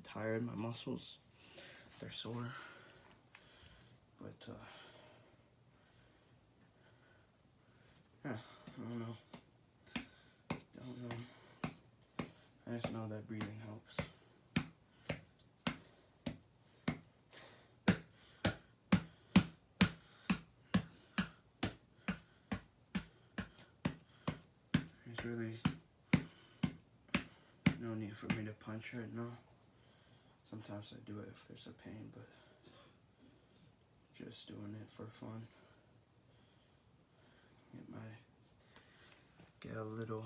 tired. My muscles, they're sore. But yeah, I don't know. I just know that breathing helps. It's really no need for me to punch right now. Sometimes I do it if there's a pain, but just doing it for fun. Get a little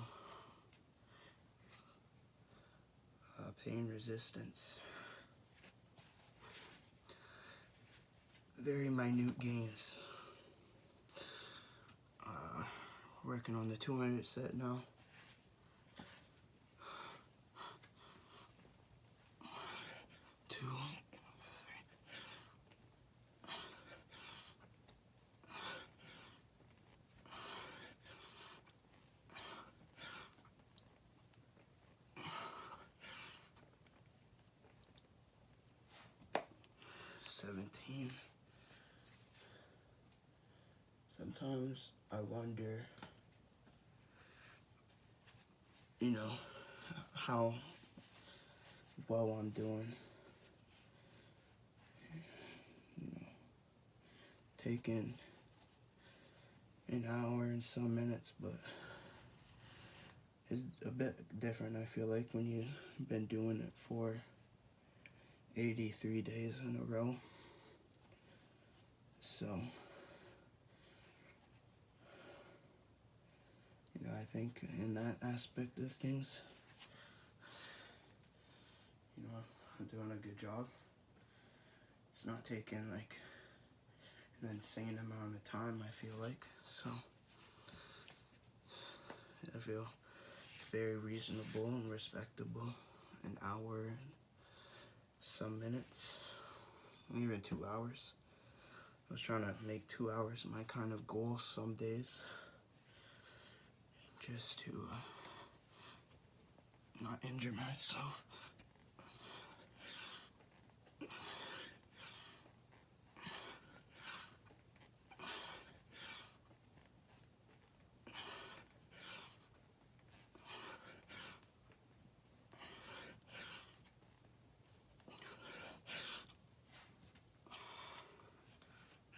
pain resistance. Very minute gains. Working on the 200 set now. Two, three. 17. Sometimes I wonder, how well I'm doing. Taking an hour and some minutes, but it's a bit different, I feel like, when you've been doing it for 83 days in a row. So, I think in that aspect of things, I'm doing a good job. It's not taking like an insane amount of time, I feel like. So, I feel very reasonable and respectable. An hour and some minutes, even 2 hours. I was trying to make 2 hours my kind of goal some days, just to not injure myself.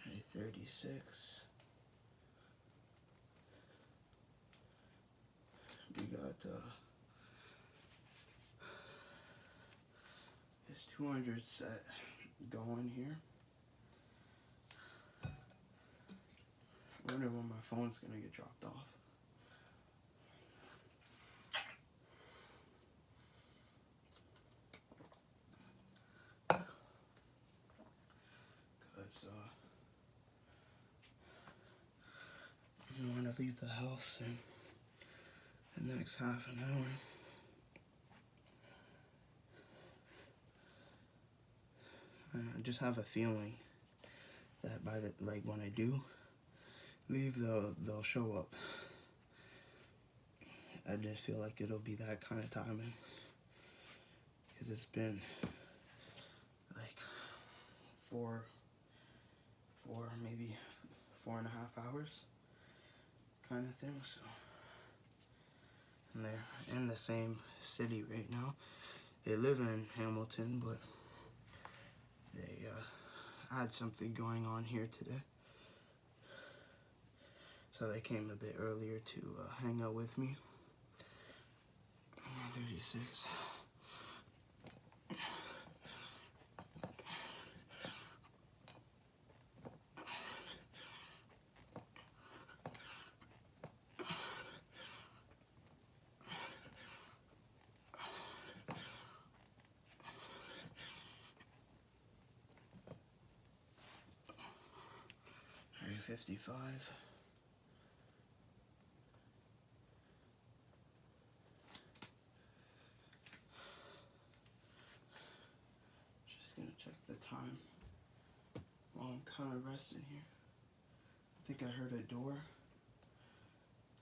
Okay, 36. We got this 200 set going here. I wonder when my phone's gonna get dropped off. Cause I want to leave the house in the next half an hour. I just have a feeling that when I do leave, they'll show up. I just feel like it'll be that kind of timing, because it's been like maybe 4.5 hours kind of thing. So, and they're in the same city right now. They live in Hamilton, but they had something going on here today, so they came a bit earlier to hang out with me. 36. Area 55. Just gonna check the time while I'm kind of resting here. I think I heard a door.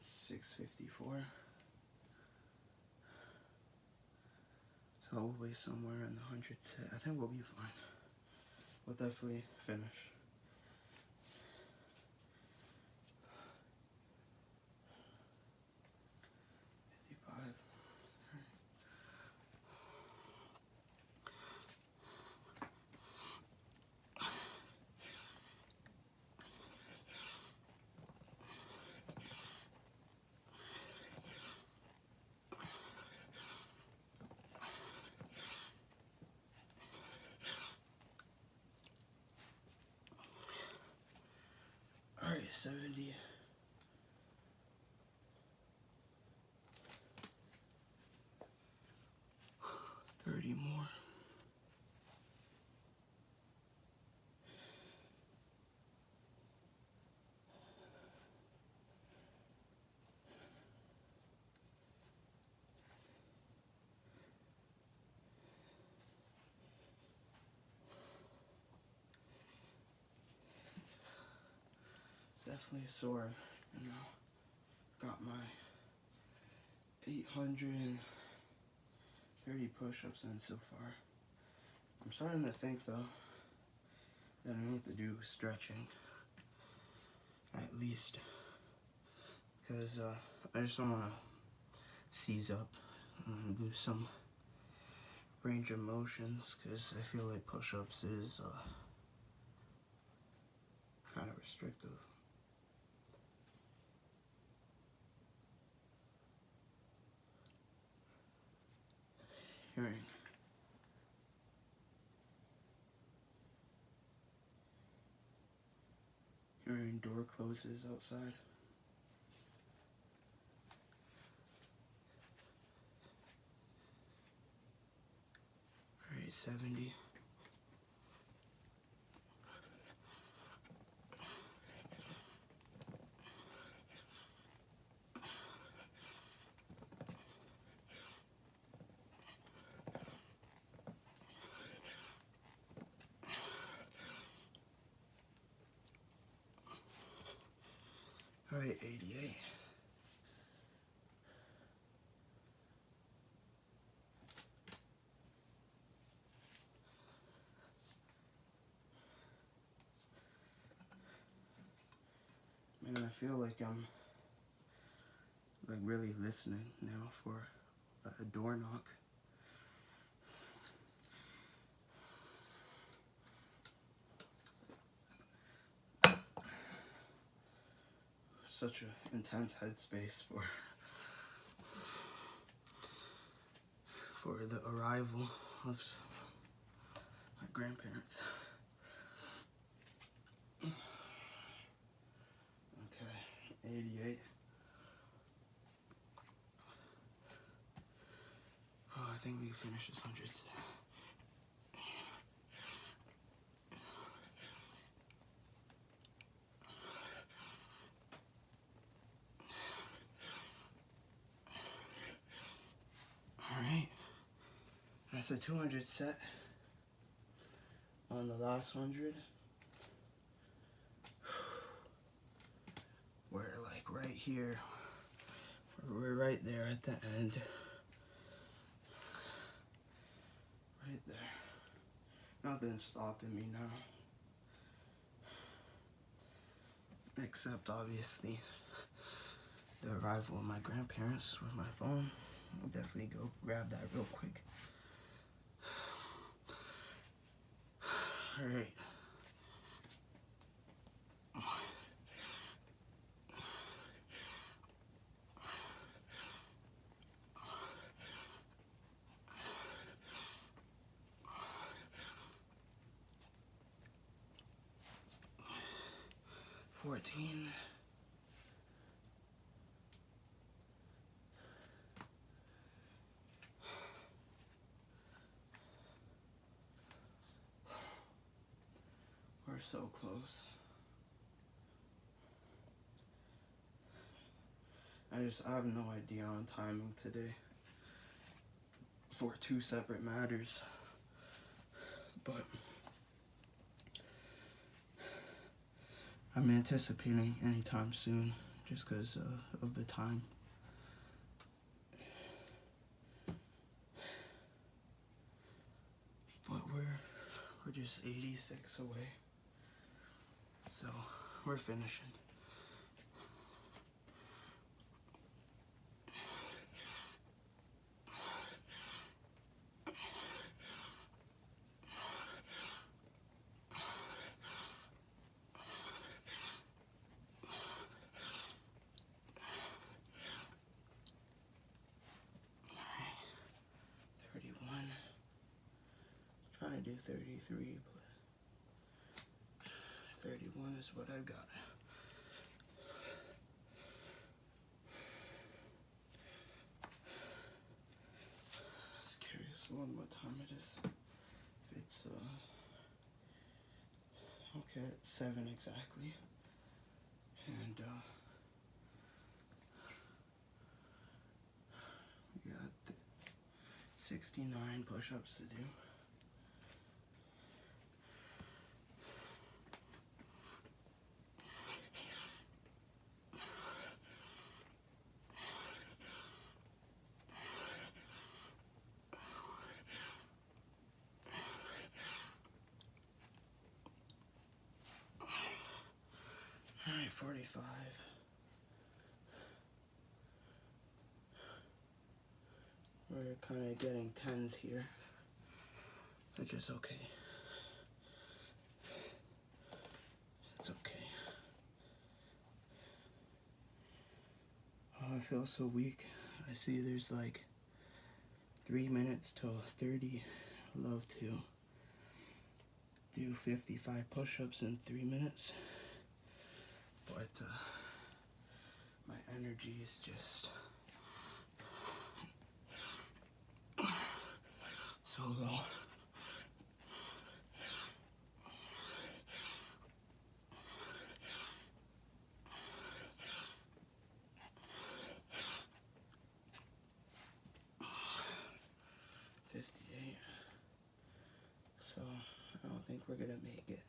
6:54. So we'll be somewhere in the 100 set. I think we'll be fine. We'll definitely finish. 70. 30 more. Definitely sore, you know. Got my 830 push-ups in so far. I'm starting to think though that I need to do stretching at least, because I just don't want to seize up and lose some range of motions, because I feel like push-ups is kind of restrictive. Hearing door closes outside. Alright, 70. Alright, 88. Man, I feel like I'm like really listening now for a door knock. Such an intense headspace for the arrival of my grandparents. Okay, 88. Oh, I think we can finish this 100 set. Alright, that's a 200 set. On the last 100, we're like right here. We're right there at the end. Right there. Nothing's stopping me now. Except obviously the arrival of my grandparents with my phone. I'll definitely go grab that real quick. Alright. $14. We're so close. I have no idea on timing today for 2 separate matters, but I'm anticipating anytime soon just because of the time. But we're just 86 away, so we're finishing. Trying to do 33, but 31 is what I got. what time it is. If it's okay, it's 7 exactly. And we got 69 push-ups to do. Alright, 45. We're kind of getting 10s here, which is okay. It's okay. Oh, I feel so weak. I see there's like 3 minutes till 30. I love to do 55 push-ups in 3 minutes, but my energy is just so low. So I don't think we're gonna make it.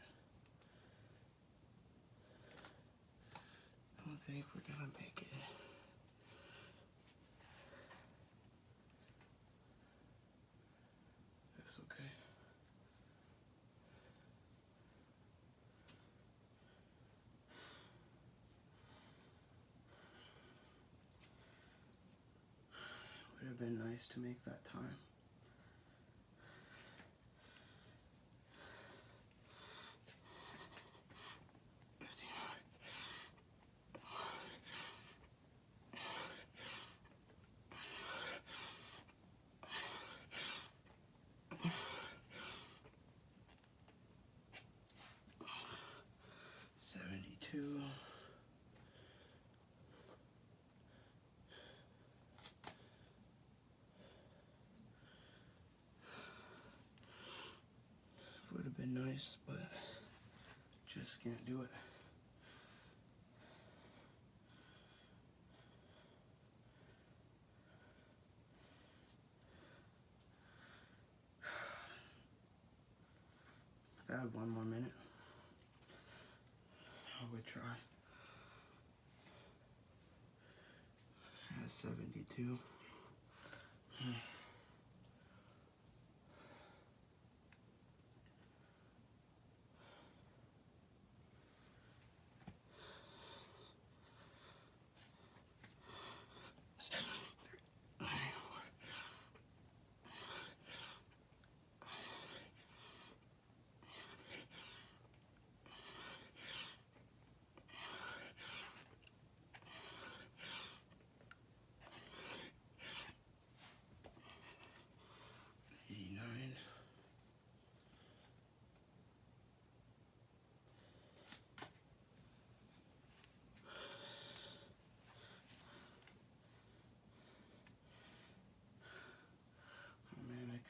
I don't think we're gonna make it. That's okay. Would have been nice to make that time. Would have been nice, but just can't do it. If I had 1 more minute, I would try. That's 72.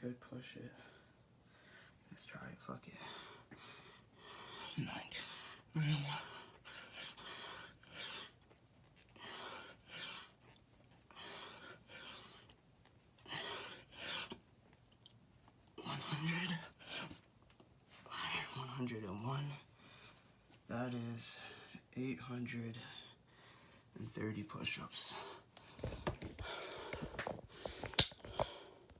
Could push it. Let's try it. Fuck it. 91. 100. 101. That is 830 push-ups.